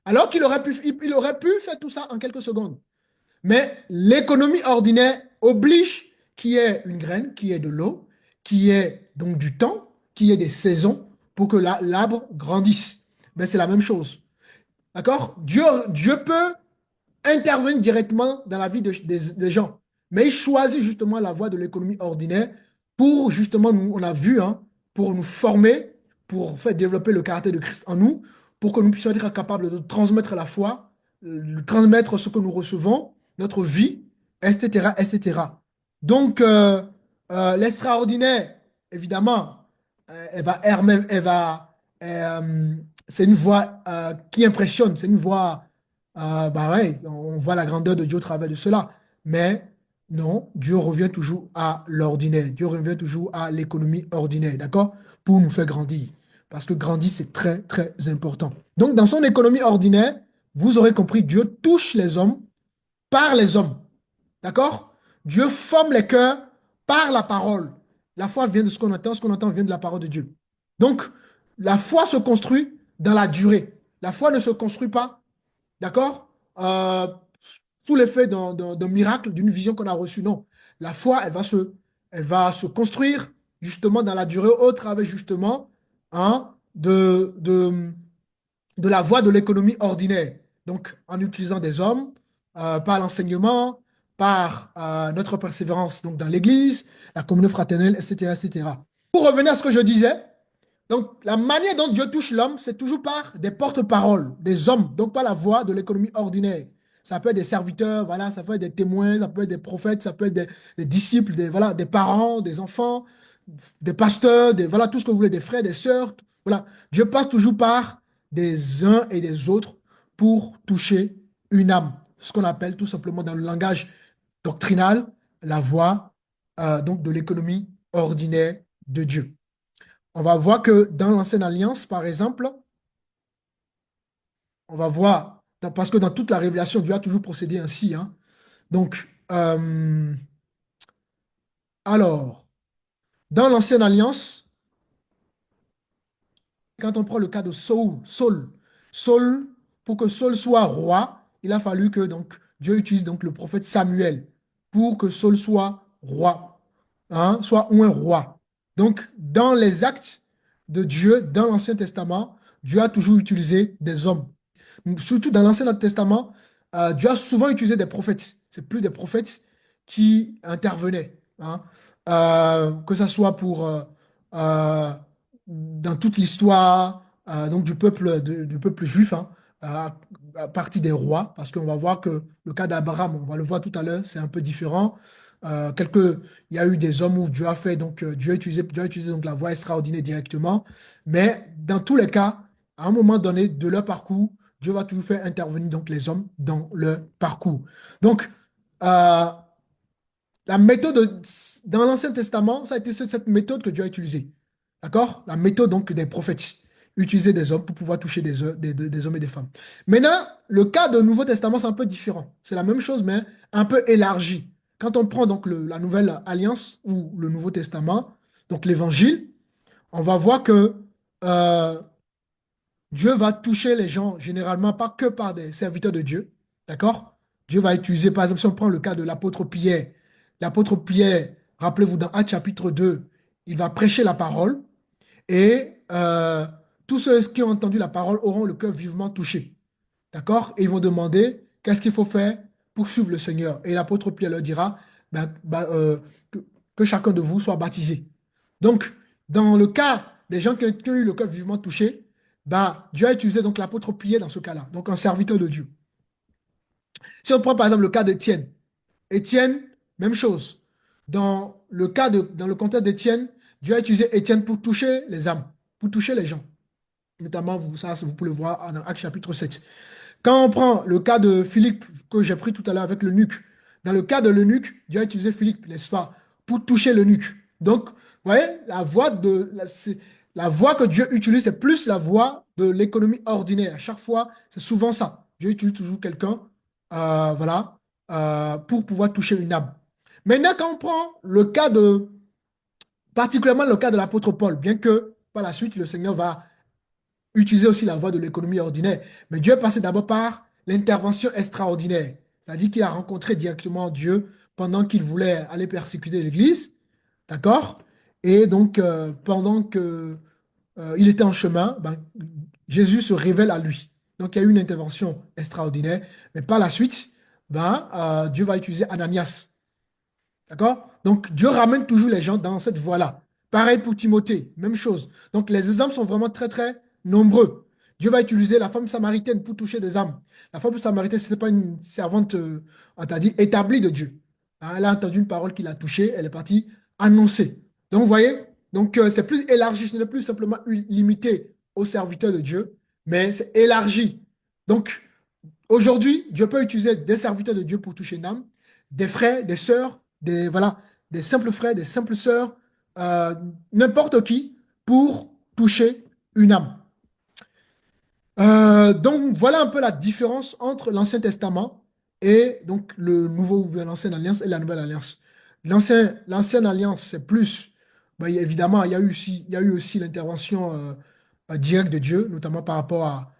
Speaker 2: Alors il aurait pu faire tout ça en quelques secondes. Mais l'économie ordinaire oblige qu'il y ait une graine, qu'il y ait de l'eau, qu'il y ait donc du temps, qu'il y ait des saisons pour que l'arbre grandisse. Mais c'est la même chose. D'accord? Dieu peut intervenir directement dans la vie des gens. Mais il choisit justement la voie de l'économie ordinaire pour justement, nous, on a vu, hein, pour nous former, pour faire développer le caractère de Christ en nous, pour que nous puissions être capables de transmettre la foi, de transmettre ce que nous recevons, notre vie, etc., etc. Donc, l'extraordinaire, évidemment, c'est une voix qui impressionne, c'est une voix bah ouais, on voit la grandeur de Dieu au travers de cela. Mais non, Dieu revient toujours à l'ordinaire. Dieu revient toujours à l'économie ordinaire, d'accord? Pour nous faire grandir. Parce que grandir, c'est très, très important. Donc, dans son économie ordinaire, vous aurez compris, Dieu touche les hommes par les hommes. D'accord? Dieu forme les cœurs par la parole. La foi vient de ce qu'on entend vient de la parole de Dieu. Donc, la foi se construit dans la durée. La foi ne se construit pas, d'accord? Sous l'effet d'un miracle, d'une vision qu'on a reçue. Non. La foi, elle va se construire justement dans la durée au travers justement hein, de la voie de l'économie ordinaire. Donc, en utilisant des hommes, par l'enseignement, par notre persévérance donc, dans l'Église, la communauté fraternelle, etc., etc. Pour revenir à ce que je disais, donc, la manière dont Dieu touche l'homme, c'est toujours par des porte-paroles, des hommes, donc par la voie de l'économie ordinaire. Ça peut être des serviteurs, voilà, ça peut être des témoins, ça peut être des prophètes, ça peut être des disciples, voilà, des parents, des enfants, des pasteurs, voilà, tout ce que vous voulez, des frères, des sœurs. Voilà. Dieu passe toujours par des uns et des autres pour toucher une âme. Ce qu'on appelle tout simplement dans le langage doctrinal la voie donc de l'économie ordinaire de Dieu. On va voir que dans l'Ancienne Alliance, par exemple, on va voir, parce que dans toute la révélation, Dieu a toujours procédé ainsi. Hein. Donc, alors, dans l'Ancienne Alliance, quand on prend le cas de Saul, pour que Saul soit roi, il a fallu que donc, Dieu utilise donc, le prophète Samuel pour que Saul soit roi, hein, soit un roi. Donc, dans les actes de Dieu, dans l'Ancien Testament, Dieu a toujours utilisé des hommes. Surtout dans l'Ancien Testament, Dieu a souvent utilisé des prophètes. C'est plus des prophètes qui intervenaient. Hein. Que ce soit pour dans toute l'histoire donc du peuple juif, hein, à partir des rois, parce qu'on va voir que le cas d'Abraham, on va le voir tout à l'heure, c'est un peu différent. Il y a eu des hommes où Dieu a fait, donc Dieu a utilisé donc la voie extraordinaire directement, mais dans tous les cas, à un moment donné de leur parcours, Dieu va toujours faire intervenir donc les hommes dans leur parcours. Donc, la méthode dans l'Ancien Testament, ça a été cette méthode que Dieu a utilisée. D'accord? La méthode donc des prophètes. Utiliser des hommes pour pouvoir toucher des hommes et des femmes. Maintenant, le cas du Nouveau Testament, c'est un peu différent. C'est la même chose, mais un peu élargi. Quand on prend donc la Nouvelle Alliance ou le Nouveau Testament, donc l'Évangile, on va voir que Dieu va toucher les gens généralement pas que par des serviteurs de Dieu. D'accord? Dieu va utiliser, par exemple, si on prend le cas de l'apôtre Pierre, rappelez-vous dans Actes chapitre 2, il va prêcher la parole et tous ceux qui ont entendu la parole auront le cœur vivement touché. D'accord? Et ils vont demander qu'est-ce qu'il faut faire pour suivre le Seigneur. Et l'apôtre Pierre leur dira que chacun de vous soit baptisé. Donc, dans le cas des gens qui ont eu le cœur vivement touché, Dieu a utilisé donc l'apôtre Pierre dans ce cas-là, donc un serviteur de Dieu. Si on prend par exemple le cas d'Étienne, Étienne, même chose. Dans le contexte d'Étienne, Dieu a utilisé Étienne pour toucher les âmes, pour toucher les gens. Notamment, vous pouvez le voir dans Actes chapitre 7. Quand on prend le cas de Philippe que j'ai pris tout à l'heure avec l'eunuque, dans le cas de l'eunuque, Dieu a utilisé Philippe, n'est-ce pas, pour toucher l'eunuque. Donc, vous voyez, la voix que Dieu utilise, c'est plus la voix de l'économie ordinaire. À chaque fois, c'est souvent ça. Dieu utilise toujours quelqu'un, voilà, pour pouvoir toucher une âme. Maintenant, quand on prend particulièrement le cas de l'apôtre Paul, bien que par la suite, le Seigneur va utiliser aussi la voie de l'économie ordinaire. Mais Dieu est passé d'abord par l'intervention extraordinaire. C'est-à-dire qu'il a rencontré directement Dieu pendant qu'il voulait aller persécuter l'Église. D'accord? Et donc, pendant que il était en chemin, ben, Jésus se révèle à lui. Donc, il y a eu une intervention extraordinaire. Mais par la suite, ben, Dieu va utiliser Ananias. D'accord? Donc, Dieu ramène toujours les gens dans cette voie-là. Pareil pour Timothée, même chose. Donc, les exemples sont vraiment très, très nombreux. Dieu va utiliser la femme samaritaine pour toucher des âmes. La femme samaritaine, ce n'est pas une servante, on t'a dit, établie de Dieu. Hein, elle a entendu une parole qui l'a touchée, elle est partie annoncer. Donc, vous voyez, donc c'est plus élargi, ce n'est plus simplement limité aux serviteurs de Dieu, mais c'est élargi. Donc, aujourd'hui, Dieu peut utiliser des serviteurs de Dieu pour toucher une âme, des frères, des sœurs, voilà, des simples frères, des simples sœurs, euh, n'importe qui pour toucher une âme. Donc voilà un peu la différence entre l'Ancien Testament et donc le Nouveau ou l'Ancienne Alliance et la Nouvelle Alliance. L'Ancienne Alliance, c'est plus, ben, évidemment, il y a eu aussi l'intervention directe de Dieu, notamment par rapport à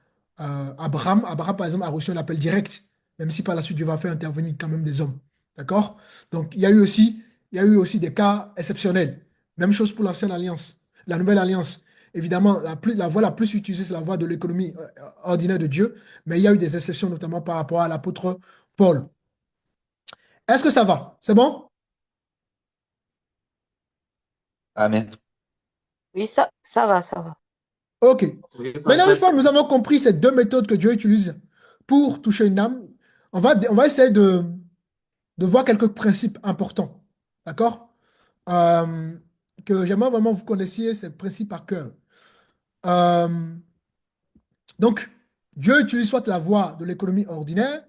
Speaker 2: Abraham. Abraham, par exemple, a reçu un appel direct, même si par la suite Dieu va faire intervenir quand même des hommes. D'accord? Donc il y a eu aussi des cas exceptionnels. Même chose pour l'Ancienne Alliance. La Nouvelle Alliance. Évidemment, la voie la plus utilisée, c'est la voie de l'économie ordinaire de Dieu, mais il y a eu des exceptions, notamment par rapport à l'apôtre Paul. Est-ce que ça va? C'est bon?
Speaker 4: Amen.
Speaker 3: Oui, ça va, ça va.
Speaker 2: OK.
Speaker 5: Oui,
Speaker 2: Maintenant, une
Speaker 5: pasteur.
Speaker 2: fois que nous avons compris ces deux méthodes que Dieu utilise pour toucher une âme, on va essayer de voir quelques principes importants. D'accord? Euh, que j'aimerais vraiment que vous connaissiez ces principes par cœur. Euh, donc, Dieu utilise soit la voie de l'économie ordinaire,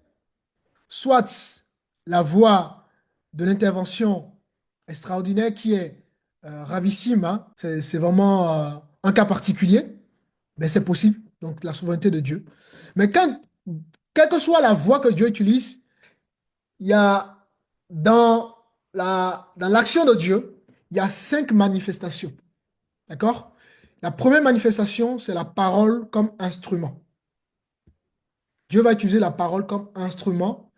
Speaker 2: soit la voie de l'intervention extraordinaire qui est ravissime, hein. C'est vraiment un cas particulier, mais c'est possible, donc la souveraineté de Dieu. Mais quelle que soit la voie que Dieu utilise, il y a dans dans l'action de Dieu, il y a 5 manifestations. D'accord? La première manifestation, c'est la parole comme instrument. Dieu va utiliser la parole comme instrument.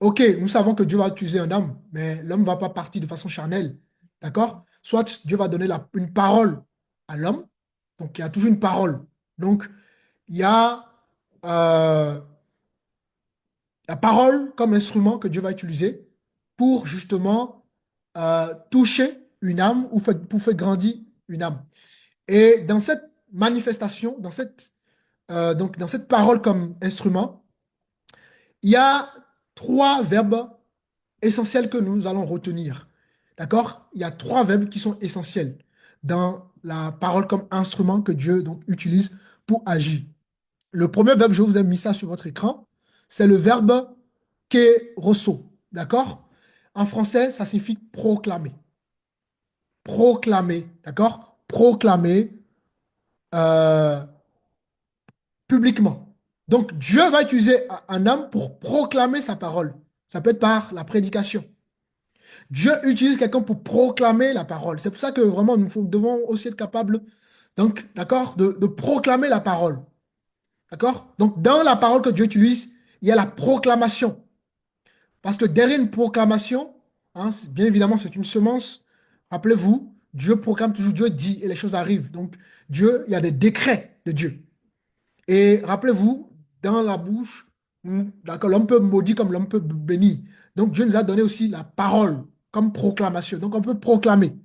Speaker 2: Ok, nous savons que Dieu va utiliser un homme, mais l'homme ne va pas partir de façon charnelle. D'accord? Soit Dieu va donner une parole à l'homme. Donc, il y a toujours une parole. Donc, il y a euh, la parole comme instrument que Dieu va utiliser pour justement toucher une âme ou pour faire grandir une âme. Et dans cette manifestation, donc dans cette parole comme instrument, il y a 3 verbes essentiels que nous allons retenir. D'accord? Il y a 3 verbes qui sont essentiels dans la parole comme instrument que Dieu donc utilise pour agir. Le premier verbe, je vous ai mis ça sur votre écran, c'est le verbe kéroso. D'accord? En français, ça signifie proclamer. Proclamer, d'accord? Proclamer euh, publiquement. Donc, Dieu va utiliser un homme pour proclamer sa parole. Ça peut être par la prédication. Dieu utilise quelqu'un pour proclamer la parole. C'est pour ça que vraiment, nous devons aussi être capables, donc, d'accord, de proclamer la parole. D'accord? Donc, dans la parole que Dieu utilise, il y a la proclamation. Parce que derrière une proclamation, hein, bien évidemment, c'est une semence. Rappelez-vous, Dieu proclame toujours, Dieu dit et les choses arrivent. Donc, Dieu, il y a des décrets de Dieu. Et rappelez-vous, dans la bouche, d'accord, l'homme peut maudire comme l'homme peut bénir. Donc, Dieu nous a donné aussi la parole comme proclamation. Donc, on peut proclamer.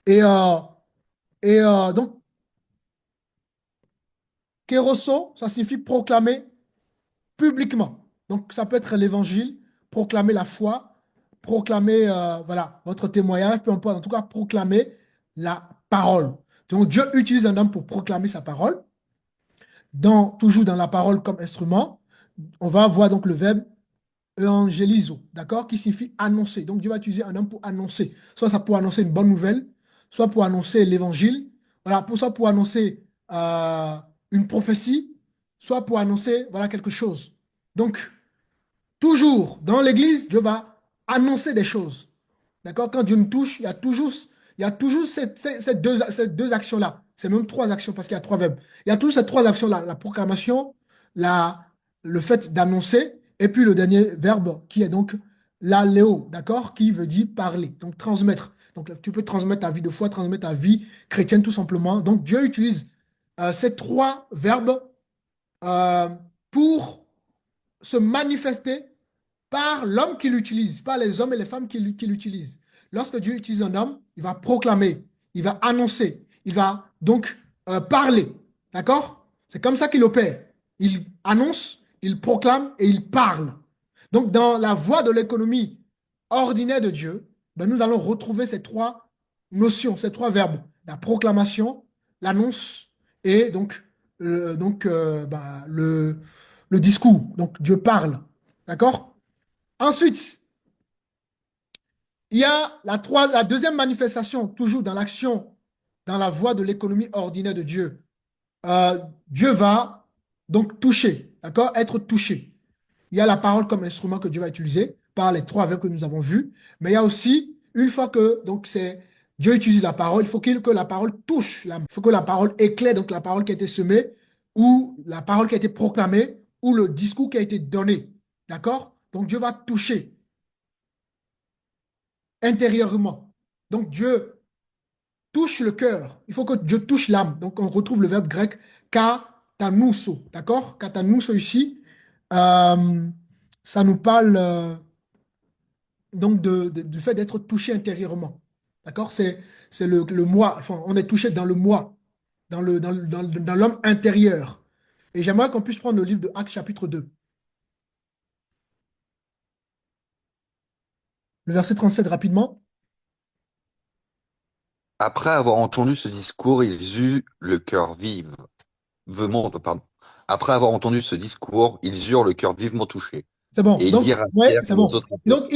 Speaker 2: Et, euh, donc, kéroso, ça signifie proclamer publiquement. Donc, ça peut être l'évangile, proclamer la foi, proclamer voilà, votre témoignage, peu importe, en tout cas, proclamer la parole. Donc, Dieu utilise un homme pour proclamer sa parole, toujours dans la parole comme instrument. on va voir donc le verbe evangelizo, d'accord, qui signifie annoncer. Donc Dieu va utiliser un homme pour annoncer. Soit ça pour annoncer une bonne nouvelle, soit pour annoncer l'évangile, voilà, soit pour annoncer une prophétie, soit pour annoncer voilà, quelque chose. Donc, toujours dans l'Église, Dieu va annoncer des choses. D'accord? Quand Dieu nous touche, il y a toujours ces deux actions-là. C'est même trois actions parce qu'il y a trois verbes. Il y a toujours ces trois actions-là. La proclamation, la, le fait d'annoncer, et puis le dernier verbe qui est donc l'aléo, d'accord? Qui veut dire parler, donc transmettre. Donc tu peux transmettre ta vie de foi, transmettre ta vie chrétienne tout simplement. Donc Dieu utilise ces trois verbes euh, pour se manifester par l'homme qui l'utilise, par les hommes et les femmes qui l'utilisent. Lorsque Dieu utilise un homme, il va proclamer, il va annoncer, il va donc parler. D'accord? C'est comme ça qu'il opère. Il annonce, il proclame et il parle. Donc, dans la voie de l'économie ordinaire de Dieu, ben, nous allons retrouver ces trois notions, ces trois verbes. La proclamation, l'annonce et ben, le discours. Donc, Dieu parle. D'accord? Ensuite, il y a la deuxième manifestation, toujours dans l'action, dans la voie de l'économie ordinaire de Dieu. Dieu va donc toucher, d'accord? Être touché. Il y a la parole comme instrument que Dieu va utiliser par les trois verbes que nous avons vus, mais il y a aussi, une fois que donc Dieu utilise la parole, il faut que la parole touche l'âme. Il faut que la parole éclaire, donc la parole qui a été semée, ou la parole qui a été proclamée, ou le discours qui a été donné. D'accord? Donc Dieu va toucher intérieurement. Donc Dieu touche le cœur. Il faut que Dieu touche l'âme. Donc on retrouve le verbe grec katanouso. D'accord? Katanouso ici, euh, ça nous parle donc du fait d'être touché intérieurement. D'accord? C'est le moi. Enfin, on est touché dans le moi, dans l'homme intérieur. Et j'aimerais qu'on puisse prendre le livre de Actes chapitre 2. Le verset 37 rapidement.
Speaker 4: Après avoir entendu ce discours, ils eurent le cœur pardon. Après avoir entendu ce discours, ils eurent le cœur vivement touché.
Speaker 2: C'est bon.
Speaker 4: Et ils
Speaker 2: Donc,
Speaker 4: dirent à
Speaker 2: ouais,
Speaker 4: Pierre
Speaker 2: c'est
Speaker 4: et aux
Speaker 2: bon.
Speaker 4: autres apôtres.
Speaker 2: Donc,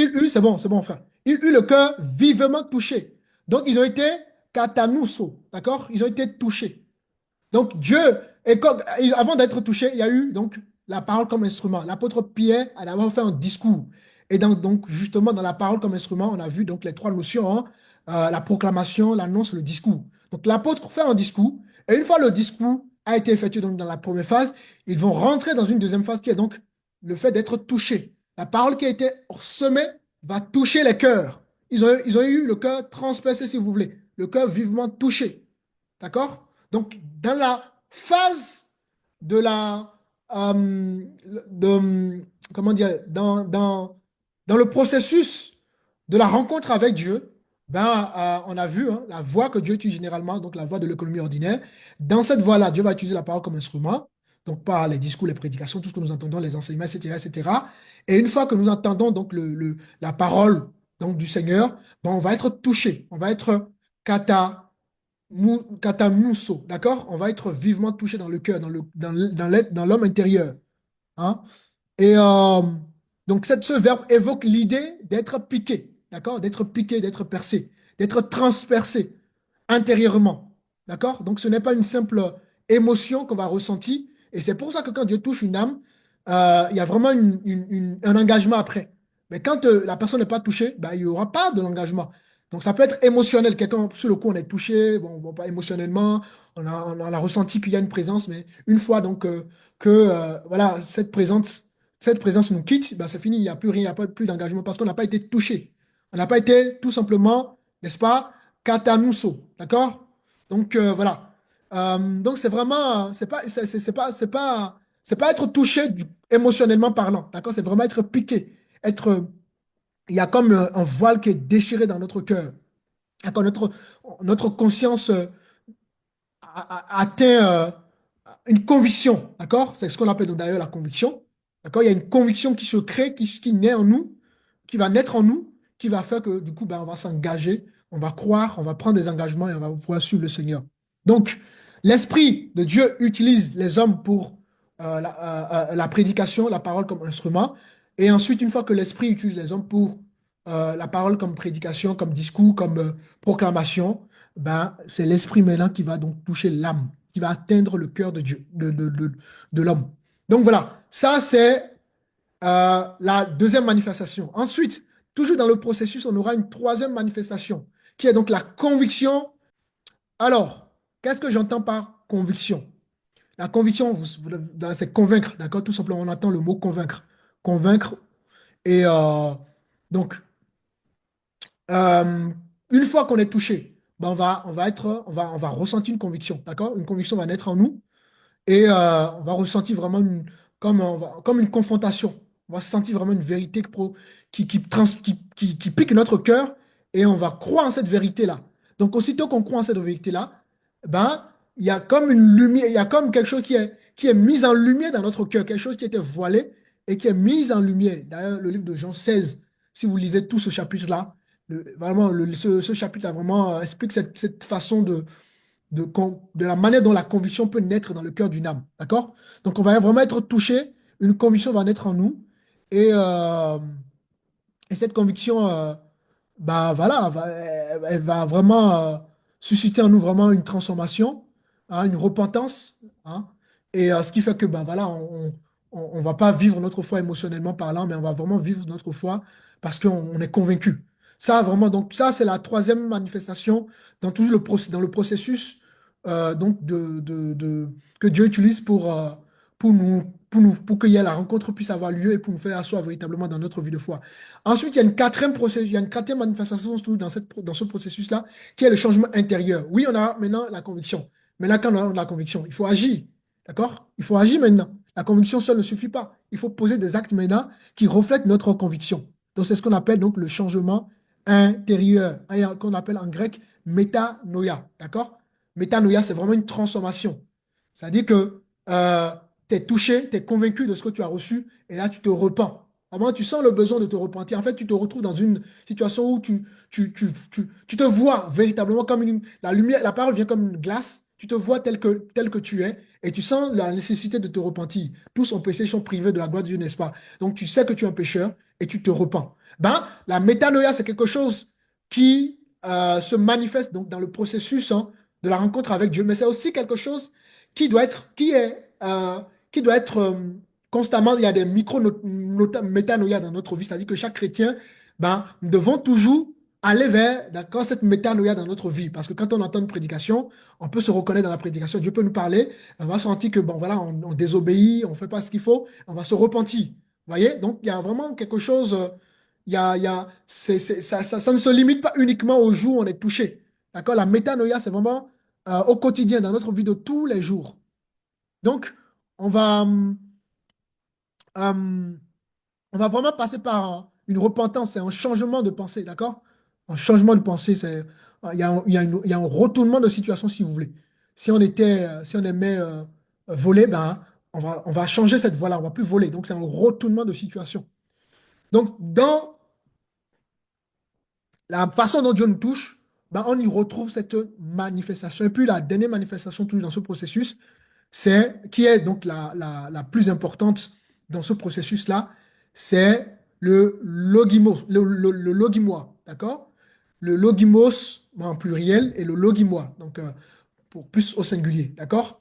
Speaker 2: c'est bon, frère. Ils eut le cœur vivement touché. Donc, ils ont été katanouso, d'accord? Ils ont été touchés. Donc, Dieu, avant d'être touché, il y a eu donc la parole comme instrument. L'apôtre Pierre a d'abord fait un discours. Et donc, justement, dans la parole comme instrument, on a vu donc les trois notions, hein, la proclamation, l'annonce, le discours. Donc, l'apôtre fait un discours. Et une fois le discours a été effectué donc, dans la première phase, ils vont rentrer dans une deuxième phase qui est donc le fait d'être touché. La parole qui a été semée va toucher les cœurs. Ils ont eu le cœur transpercé, si vous voulez, le cœur vivement touché. D'accord? Donc, dans la phase de la... comment dire? Dans le processus de la rencontre avec Dieu, ben, on a vu hein, la voie que Dieu utilise généralement, donc la voie de l'économie ordinaire. Dans cette voie-là, Dieu va utiliser la parole comme instrument, donc par les discours, les prédications, tout ce que nous entendons, les enseignements, etc., etc. Et une fois que nous entendons donc la parole donc, du Seigneur, ben, on va être touché, on va être katamuso, d'accord? On va être vivement touché dans le cœur, dans l'homme intérieur. Hein? Et donc, ce verbe évoque l'idée d'être piqué, d'accord? D'être piqué, d'être percé, d'être transpercé intérieurement, d'accord? Donc, ce n'est pas une simple émotion qu'on va ressentir. Et c'est pour ça que quand Dieu touche une âme, il y a vraiment un engagement après. Mais quand la personne n'est pas touchée, ben, il n'y aura pas de l'engagement. Donc, ça peut être émotionnel. Quelqu'un, sur le coup, on est touché, bon, pas émotionnellement, on a ressenti qu'il y a une présence, mais une fois donc voilà, cette présence nous quitte, ben, c'est fini, il n'y a plus rien, il n'y a pas plus d'engagement parce qu'on n'a pas été touché. On n'a pas été tout simplement, n'est-ce pas, katanuso, d'accord? Donc, voilà. Donc, c'est vraiment, c'est pas être touché émotionnellement parlant, d'accord? C'est vraiment être piqué, il y a comme un voile qui est déchiré dans notre cœur. Quand notre conscience atteint une conviction, d'accord? C'est ce qu'on appelle donc d'ailleurs la conviction. D'accord? Il y a une conviction qui se crée, qui naît en nous, qui va naître en nous, qui va faire que du coup, ben, on va s'engager, on va croire, on va prendre des engagements et on va pouvoir suivre le Seigneur. Donc, l'Esprit de Dieu utilise les hommes pour la prédication, la parole comme instrument. Et ensuite, une fois que l'Esprit utilise les hommes pour la parole comme prédication, comme discours, comme proclamation, ben, c'est l'Esprit maintenant qui va donc toucher l'âme, qui va atteindre le cœur de Dieu, de l'homme. Donc voilà, ça c'est la deuxième manifestation. Ensuite, toujours dans le processus, on aura une troisième manifestation, qui est donc la conviction. Alors, qu'est-ce que j'entends par conviction? La conviction, c'est convaincre, d'accord? Tout simplement, on entend le mot convaincre. Convaincre. Et donc, euh, une fois qu'on est touché, ben on va ressentir une conviction, d'accord? Une conviction va naître en nous et on va ressentir vraiment comme une confrontation. On va sentir vraiment une vérité qui pique notre cœur et on va croire en cette vérité-là. Donc, aussitôt qu'on croit en cette vérité-là, ben, il y a comme une lumière, il y a comme quelque chose qui est mis en lumière dans notre cœur, quelque chose qui était voilé et qui est mis en lumière. D'ailleurs, le livre de Jean 16, si vous lisez tout ce chapitre-là, vraiment, ce chapitre-là vraiment explique cette façon de la manière dont la conviction peut naître dans le cœur d'une âme. D'accord? Donc, on va vraiment être touché, une conviction va naître en nous, et, euh, et cette conviction, bah, voilà, elle va vraiment susciter en nous vraiment une transformation, hein, une repentance, hein, et ce qui fait que, ben voilà, on va pas vivre notre foi émotionnellement parlant, mais on va vraiment vivre notre foi parce qu'on est convaincu. Ça, vraiment, donc, ça, c'est la troisième manifestation dans toujours dans le processus donc que Dieu utilise pour que la rencontre puisse avoir lieu et pour nous faire asseoir véritablement dans notre vie de foi. Ensuite, il y a une quatrième il y a une quatrième manifestation dans ce processus-là, qui est le changement intérieur. Oui, on a maintenant la conviction. Mais là, quand on a la conviction, il faut agir. D'accord? Il faut agir maintenant. La conviction seule ne suffit pas. Il faut poser des actes maintenant qui reflètent notre conviction. Donc, c'est ce qu'on appelle donc le changement intérieur, qu'on appelle en grec métanoïa. D'accord? Métanoïa, c'est vraiment une transformation. C'est-à-dire que tu es touché, tu es convaincu de ce que tu as reçu, et là, tu te repens. Avant, tu sens le besoin de te repentir. En fait, tu te retrouves dans une situation où tu te vois véritablement comme la lumière, la parole vient comme une glace. Tu te vois tel que tu es et tu sens la nécessité de te repentir. Tous ont péché, sont privés de la gloire de Dieu, n'est-ce pas? Donc, tu sais que tu es un pécheur et tu te repens. Ben, la métanoïa, c'est quelque chose qui se manifeste donc dans le processus hein, de la rencontre avec Dieu, mais c'est aussi quelque chose qui doit être constamment, il y a des micro-métanoïas dans notre vie, c'est-à-dire que chaque chrétien, ben, nous devons toujours aller vers d'accord, cette métanoïa dans notre vie. Parce que quand on entend une prédication, on peut se reconnaître dans la prédication. Dieu peut nous parler, on va sentir que bon, voilà, on désobéit, on ne fait pas ce qu'il faut, on va se repentir. Vous voyez? Donc, il y a vraiment quelque chose, ça ne se limite pas uniquement au jour où on est touché. D'accord? La métanoïa, c'est vraiment au quotidien, dans notre vie de tous les jours. Donc, on va, euh, on va vraiment passer par une repentance, c'est un changement de pensée, d'accord? Un changement de pensée, il y a un retournement de situation, si vous voulez. Si on aimait voler, ben, on va changer cette voie-là, on va plus voler. Donc, c'est un retournement de situation. Donc, dans la façon dont Dieu nous touche, ben, on y retrouve cette manifestation. Et puis, la dernière manifestation, toujours dans ce processus, qui est donc la plus importante dans ce processus-là, c'est le logimos, le logimois, d'accord? Le logimos en pluriel et le logimois, donc pour plus au singulier, d'accord?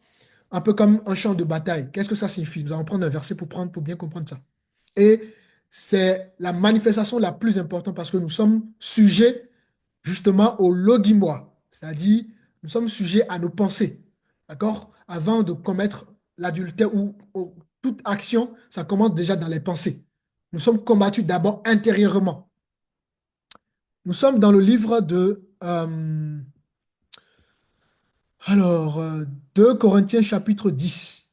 Speaker 2: Un peu comme un champ de bataille. Qu'est-ce que ça signifie? Nous allons prendre un verset pour bien comprendre ça. Et c'est la manifestation la plus importante parce que nous sommes sujets justement au logimois, c'est-à-dire nous sommes sujets à nos pensées, d'accord? Avant de commettre l'adultère ou toute action, ça commence déjà dans les pensées. Nous sommes combattus d'abord intérieurement. Nous sommes dans le livre de 2 Corinthiens chapitre 10,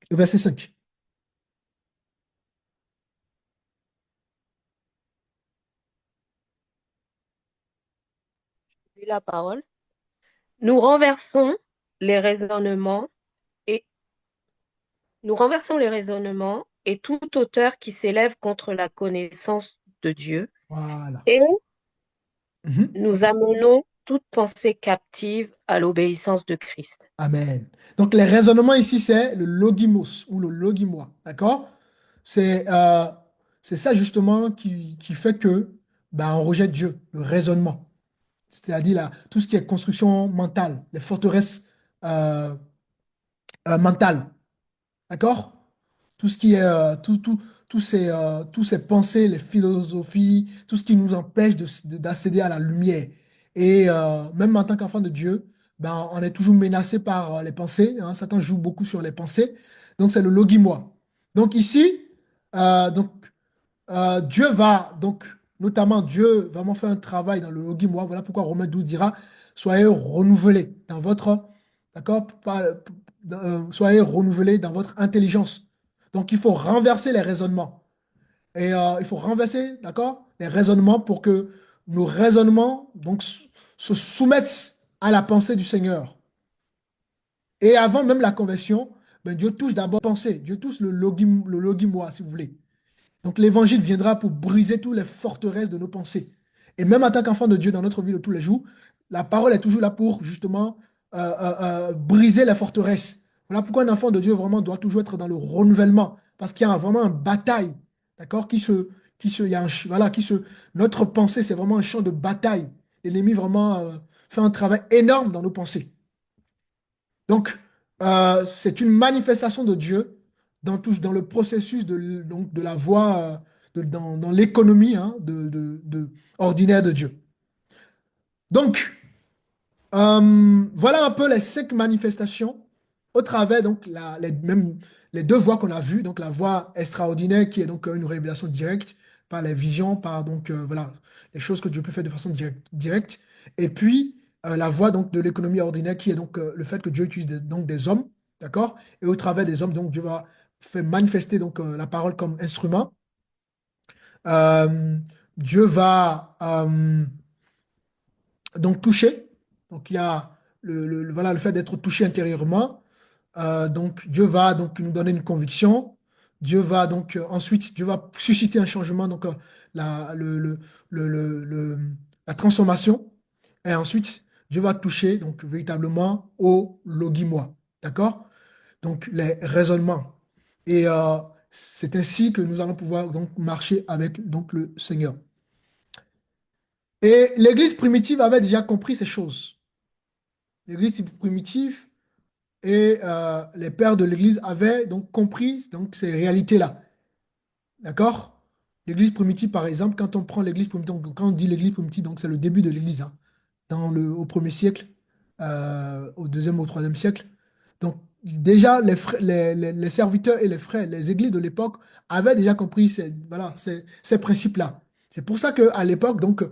Speaker 2: verset 5.
Speaker 3: La parole. Nous renversons les raisonnements et nous renversons les raisonnements et toute hauteur qui s'élève contre la connaissance de Dieu
Speaker 2: Voilà.
Speaker 3: et
Speaker 2: Mhm.
Speaker 3: nous amenons toute pensée captive à l'obéissance de Christ.
Speaker 2: Amen. Donc, les raisonnements ici, c'est le logimos ou le logimois. D'accord? C'est c'est ça justement qui fait que ben, on rejette Dieu, le raisonnement. C'est-à-dire là, tout ce qui est construction mentale, les forteresses euh, mentales. D'accord? Tout ce qui est, tous ces pensées, les philosophies, tout ce qui nous empêche d'accéder à la lumière. Et même en tant qu'enfant de Dieu, ben, on est toujours menacé par les pensées, hein. Satan joue beaucoup sur les pensées. Donc, c'est le logimoi. Donc, ici, donc, Dieu va, donc, notamment, Dieu va vraiment faire un travail dans le logimoi. Voilà pourquoi Romains 12 dira, soyez renouvelés dans votre, d'accord, soyez renouvelés dans votre intelligence. Donc, il faut renverser les raisonnements. Et il faut renverser, d'accord, les raisonnements pour que nos raisonnements donc, se soumettent à la pensée du Seigneur. Et avant même la conversion, ben, Dieu touche d'abord la pensée. Dieu touche le logimoi, si vous voulez. Donc l'évangile viendra pour briser toutes les forteresses de nos pensées. Et même en tant qu'enfant de Dieu dans notre vie de tous les jours, la parole est toujours là pour justement briser les forteresses. Voilà pourquoi un enfant de Dieu vraiment doit toujours être dans le renouvellement. Parce qu'il y a vraiment une bataille, d'accord, il y a voilà, notre pensée, c'est vraiment un champ de bataille. L'ennemi vraiment fait un travail énorme dans nos pensées. Donc, c'est une manifestation de Dieu dans le processus donc, de la voie, dans l'économie hein, ordinaire de Dieu. Donc, voilà un peu les 5 manifestations au travers donc même les 2 voies qu'on a vues. Donc, la voie extraordinaire qui est donc une révélation directe par les visions, par donc voilà les choses que Dieu peut faire de façon directe. Et puis, la voie donc de l'économie ordinaire qui est donc le fait que Dieu utilise donc des hommes, d'accord? Et au travers des hommes, donc Dieu va faire manifester donc la parole comme instrument. Euh, Dieu va donc toucher. Donc il y a voilà, le fait d'être touché intérieurement. Donc Dieu va donc nous donner une conviction. Dieu va donc ensuite, Dieu va susciter un changement, donc la, le- la transformation. Et ensuite, Dieu va toucher donc véritablement au logimoi. D'accord? Donc les raisonnements. Et c'est ainsi que nous allons pouvoir donc marcher avec donc le Seigneur. Et l'Église primitive avait déjà compris ces choses. L'Église primitive et les pères de l'Église avaient donc compris donc, ces réalités-là. D'accord? L'Église primitive, par exemple, quand on prend l'Église primitive, donc, quand on dit l'Église primitive, donc c'est le début de l'Église, hein, au premier siècle, au deuxième, au troisième siècle. Donc déjà, les serviteurs et les frères, les églises de l'époque avaient déjà compris voilà, ces principes-là. C'est pour ça qu'à l'époque, donc,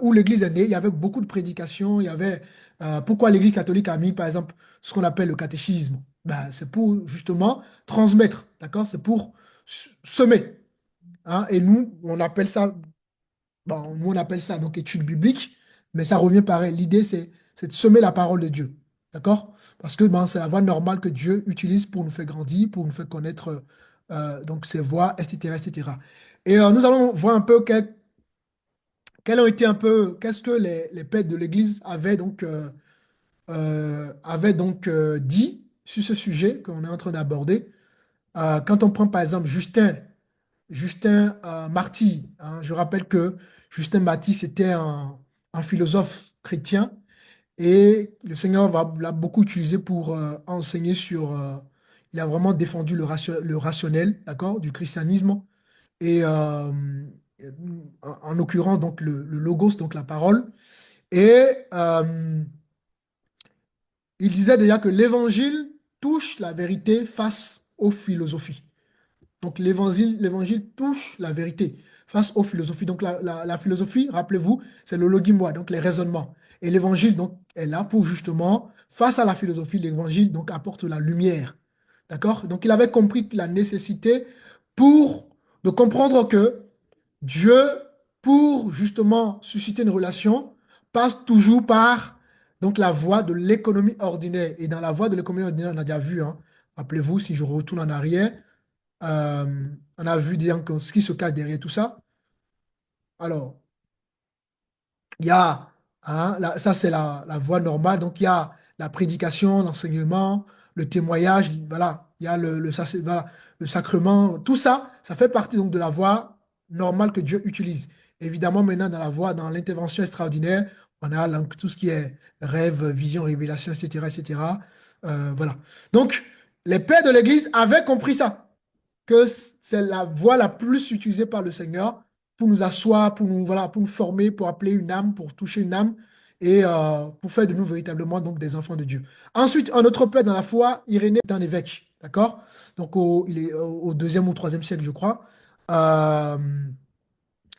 Speaker 2: où l'Église est née, il y avait beaucoup de prédications. Il y avait, pourquoi l'Église catholique a mis, par exemple, ce qu'on appelle le catéchisme? Ben, c'est pour justement transmettre, d'accord? C'est pour semer, hein. Et nous, on appelle ça, bon, nous, on appelle ça donc étude biblique, mais ça revient pareil. L'idée, c'est de semer la parole de Dieu, d'accord? Parce que ben, c'est la voie normale que Dieu utilise pour nous faire grandir, pour nous faire connaître donc ses voies, etc., etc. Et nous allons voir un peu quels ont été un peu, qu'est-ce que les pères de l'Église avaient donc dit sur ce sujet qu'on est en train d'aborder. Quand on prend par exemple Justin Marty, hein, je rappelle que Justin Marty, c'était un philosophe chrétien et le Seigneur l'a beaucoup utilisé pour enseigner il a vraiment défendu le rationnel, d'accord, du christianisme et en l'occurrence donc le logos, donc la parole. Et il disait déjà que l'évangile touche la vérité face aux philosophies. Donc l'évangile touche la vérité face aux philosophies. Donc la philosophie, rappelez-vous, c'est le logimoi, donc les raisonnements. Et l'évangile donc est là pour justement, face à la philosophie, l'évangile donc apporte la lumière. D'accord? Donc il avait compris la nécessité de comprendre que Dieu, pour justement susciter une relation, passe toujours par donc la voie de l'économie ordinaire. Et dans la voie de l'économie ordinaire, on a déjà vu, hein, rappelez-vous, si je retourne en arrière, on a vu dire que ce qui se cache derrière tout ça. Alors, il y a Hein, ça, c'est la voie normale. Donc, il y a la prédication, l'enseignement, le témoignage, voilà. Il y a voilà, le sacrement. Tout ça, ça fait partie donc de la voie normale que Dieu utilise. Évidemment, maintenant, dans l'intervention extraordinaire, on a donc tout ce qui est rêve, vision, révélation, etc., etc. Voilà. Donc, les pères de l'Église avaient compris ça, que c'est la voie la plus utilisée par le Seigneur pour nous asseoir, pour nous, voilà, pour nous former, pour appeler une âme, pour toucher une âme et pour faire de nous véritablement donc des enfants de Dieu. Ensuite, un autre père dans la foi, Irénée, est un évêque, d'accord? Donc, il est au deuxième ou troisième siècle, je crois. Euh,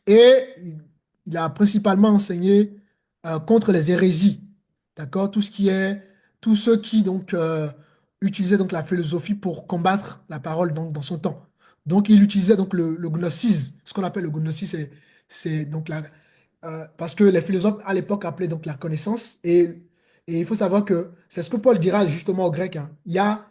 Speaker 2: et il a principalement enseigné contre les hérésies, d'accord? Tous ceux qui donc utilisaient donc la philosophie pour combattre la parole donc dans son temps. Donc il utilisait donc le gnosticisme, ce qu'on appelle le gnosticisme, c'est donc parce que les philosophes à l'époque appelaient donc la connaissance et il faut savoir que c'est ce que Paul dira justement aux Grecs, hein. Il y a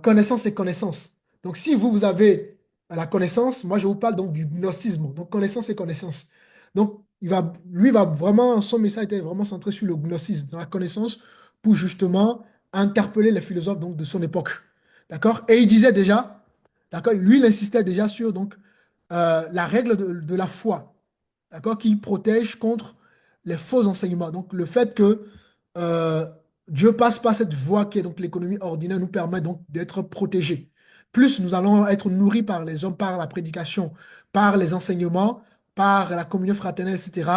Speaker 2: connaissance et connaissance. Donc si vous avez à la connaissance, moi je vous parle donc du gnosticisme, donc connaissance et connaissance. Donc lui va vraiment, son message était vraiment centré sur le gnosticisme, dans la connaissance, pour justement interpeller les philosophes donc, de son époque. D'accord? Et il disait déjà, d'accord, lui il insistait déjà sur donc, la règle de la foi, d'accord, qui protège contre les faux enseignements. Donc le fait que euh, Dieu passe par cette voie qui est donc l'économie ordinaire nous permet donc d'être protégés. Plus nous allons être nourris par les hommes, par la prédication, par les enseignements, par la communion fraternelle, etc.,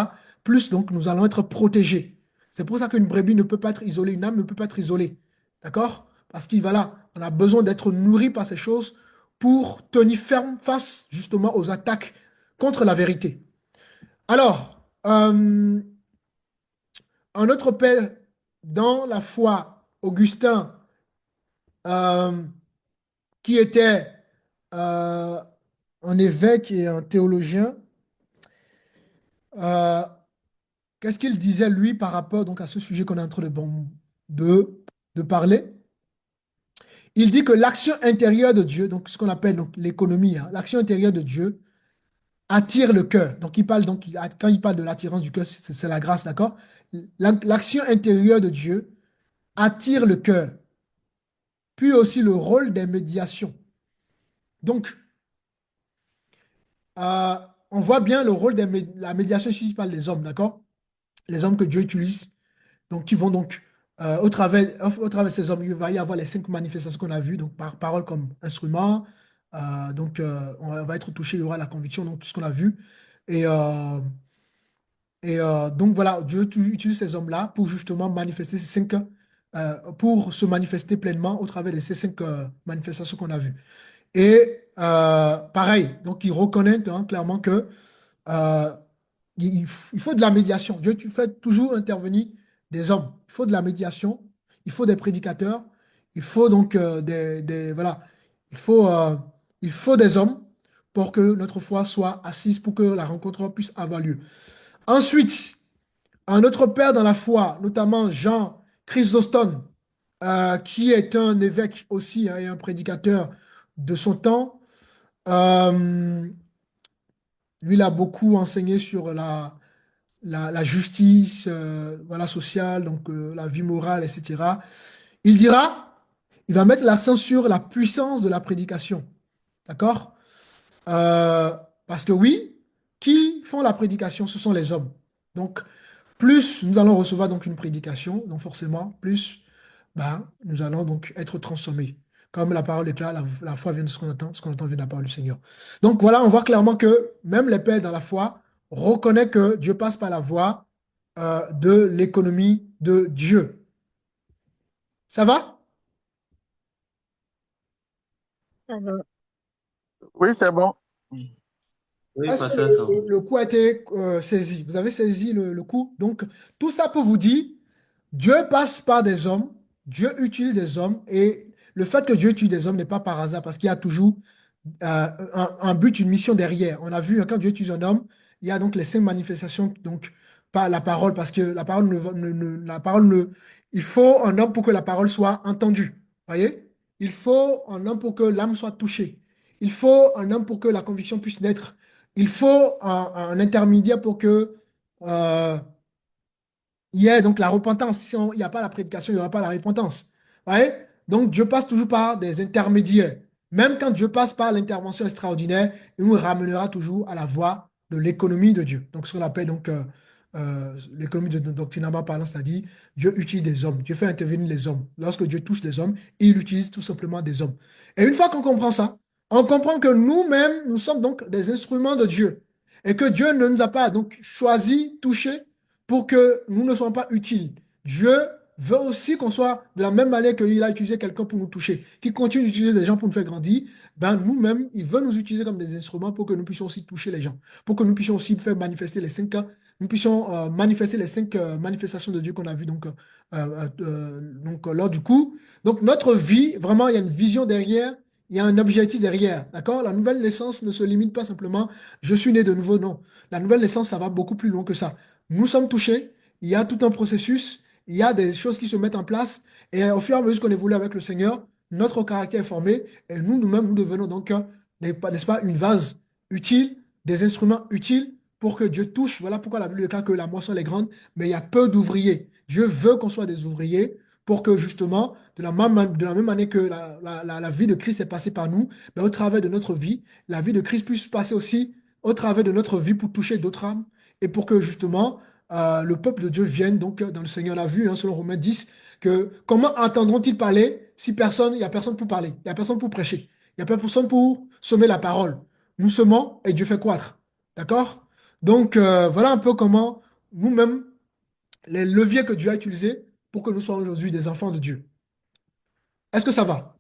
Speaker 2: plus donc nous allons être protégés. C'est pour ça qu'une brebis ne peut pas être isolée, une âme ne peut pas être isolée. D'accord? Parce qu'il va là, on a besoin d'être nourri par ces choses pour tenir ferme face justement aux attaques contre la vérité. Alors, un autre père dans la foi, Augustin, euh, qui était euh, un évêque et un théologien, euh, qu'est-ce qu'il disait, lui, par rapport donc, à ce sujet qu'on est en train de, de parler? Il dit que l'action intérieure de Dieu, donc ce qu'on appelle donc, l'économie, hein, l'action intérieure de Dieu attire le cœur. Donc, quand il parle de l'attirance du cœur, c'est la grâce, d'accord? L'action intérieure de Dieu attire le cœur, puis aussi le rôle des médiations. Donc, euh, on voit bien le rôle de la médiation ici, je parle des hommes, d'accord? Les hommes que Dieu utilise, donc qui vont donc, au travers de ces hommes, il va y avoir les 5 manifestations qu'on a vues, donc par parole comme instrument, on va être touché, il y aura la conviction, donc tout ce qu'on a vu. Et, donc voilà, Dieu utilise ces hommes-là pour justement manifester pour se manifester pleinement au travers de ces 5 manifestations qu'on a vues. Et pareil, donc il reconnaît hein, clairement que euh, il faut de la médiation. Dieu, tu fais toujours intervenir des hommes. Il faut de la médiation, il faut des prédicateurs, il faut donc voilà, il faut, euh, il faut des hommes pour que notre foi soit assise, pour que la rencontre puisse avoir lieu. Ensuite, un autre père dans la foi, notamment Jean Chrysostome, qui est un évêque aussi hein, et un prédicateur de son temps, euh, lui, il a beaucoup enseigné sur la justice voilà, sociale, donc la vie morale, etc. Il dira, il va mettre l'accent sur la puissance de la prédication. D'accord? Euh, Parce que oui, qui font la prédication, ce sont les hommes. Donc, plus nous allons recevoir donc une prédication, donc forcément, plus nous allons donc être transformés. Comme la parole est claire, la foi vient de ce qu'on entend vient de la parole du Seigneur. Donc voilà, on voit clairement que même les pères dans la foi reconnaissent que Dieu passe par la voie de l'économie de Dieu. Ça va?
Speaker 3: Alors,
Speaker 5: Oui, c'est bon.
Speaker 6: Oui,
Speaker 2: Est-ce que
Speaker 6: pasteur, ça va.
Speaker 2: le coup a été saisi? Vous avez saisi le coup? Donc, tout ça pour vous dire, Dieu passe par des hommes, Dieu utilise des hommes, et le fait que Dieu utilise des hommes n'est pas par hasard, parce qu'il y a toujours un but, une mission derrière. On a vu, hein, quand Dieu utilise un homme, il y a donc les 5 manifestations, donc par la parole, parce que la parole la parole il faut un homme pour que la parole soit entendue. Voyez? Il faut un homme pour que l'âme soit touchée. Il faut un homme pour que la conviction puisse naître. Il faut un intermédiaire pour que euh, il y a donc la repentance. Si il n'y a pas la prédication, il n'y aura pas la repentance. Vous voyez? Donc Dieu passe toujours par des intermédiaires. Même quand Dieu passe par l'intervention extraordinaire, il nous ramènera toujours à la voie de l'économie de Dieu. Donc ce qu'on appelle donc l'économie doctrinalement parlant, c'est-à-dire Dieu utilise des hommes, Dieu fait intervenir les hommes. Lorsque Dieu touche les hommes, il utilise tout simplement des hommes. Et une fois qu'on comprend ça, on comprend que nous-mêmes, nous sommes donc des instruments de Dieu. Et que Dieu ne nous a pas donc choisi, touchés pour que nous ne soyons pas utiles. Dieu veut aussi qu'on soit de la même manière qu'il a utilisé quelqu'un pour nous toucher, qu'il continue d'utiliser des gens pour nous faire grandir, ben nous-mêmes, il veut nous utiliser comme des instruments pour que nous puissions aussi toucher les gens, pour que nous puissions aussi faire manifester les cinq, nous puissions manifester les cinq manifestations de Dieu qu'on a vues lors du coup. Donc notre vie, vraiment, il y a une vision derrière, il y a un objectif derrière, d'accord? La nouvelle naissance ne se limite pas simplement, je suis né de nouveau, non. La nouvelle naissance, ça va beaucoup plus loin que ça. Nous sommes touchés, il y a tout un processus, il y a des choses qui se mettent en place, et au fur et à mesure qu'on évolue avec le Seigneur, notre caractère est formé, et nous-mêmes, nous devenons donc, n'est-ce pas, une vase utile, des instruments utiles pour que Dieu touche. Voilà pourquoi la Bible déclare que la moisson est grande, mais il y a peu d'ouvriers. Dieu veut qu'on soit des ouvriers pour que justement, de la même manière que la vie de Christ est passée par nous, mais au travers de notre vie, la vie de Christ puisse passer aussi au travers de notre vie pour toucher d'autres âmes et pour que justement le peuple de Dieu vienne donc dans le Seigneur. On a vu, hein, selon Romains 10, que comment entendront-ils parler si personne, il n'y a personne pour parler, il n'y a personne pour prêcher, il n'y a personne pour semer la parole. Nous semons et Dieu fait croître. D'accord? Donc voilà un peu comment nous-mêmes, les leviers que Dieu a utilisés pour que nous soyons aujourd'hui des enfants de Dieu. Est-ce que ça va?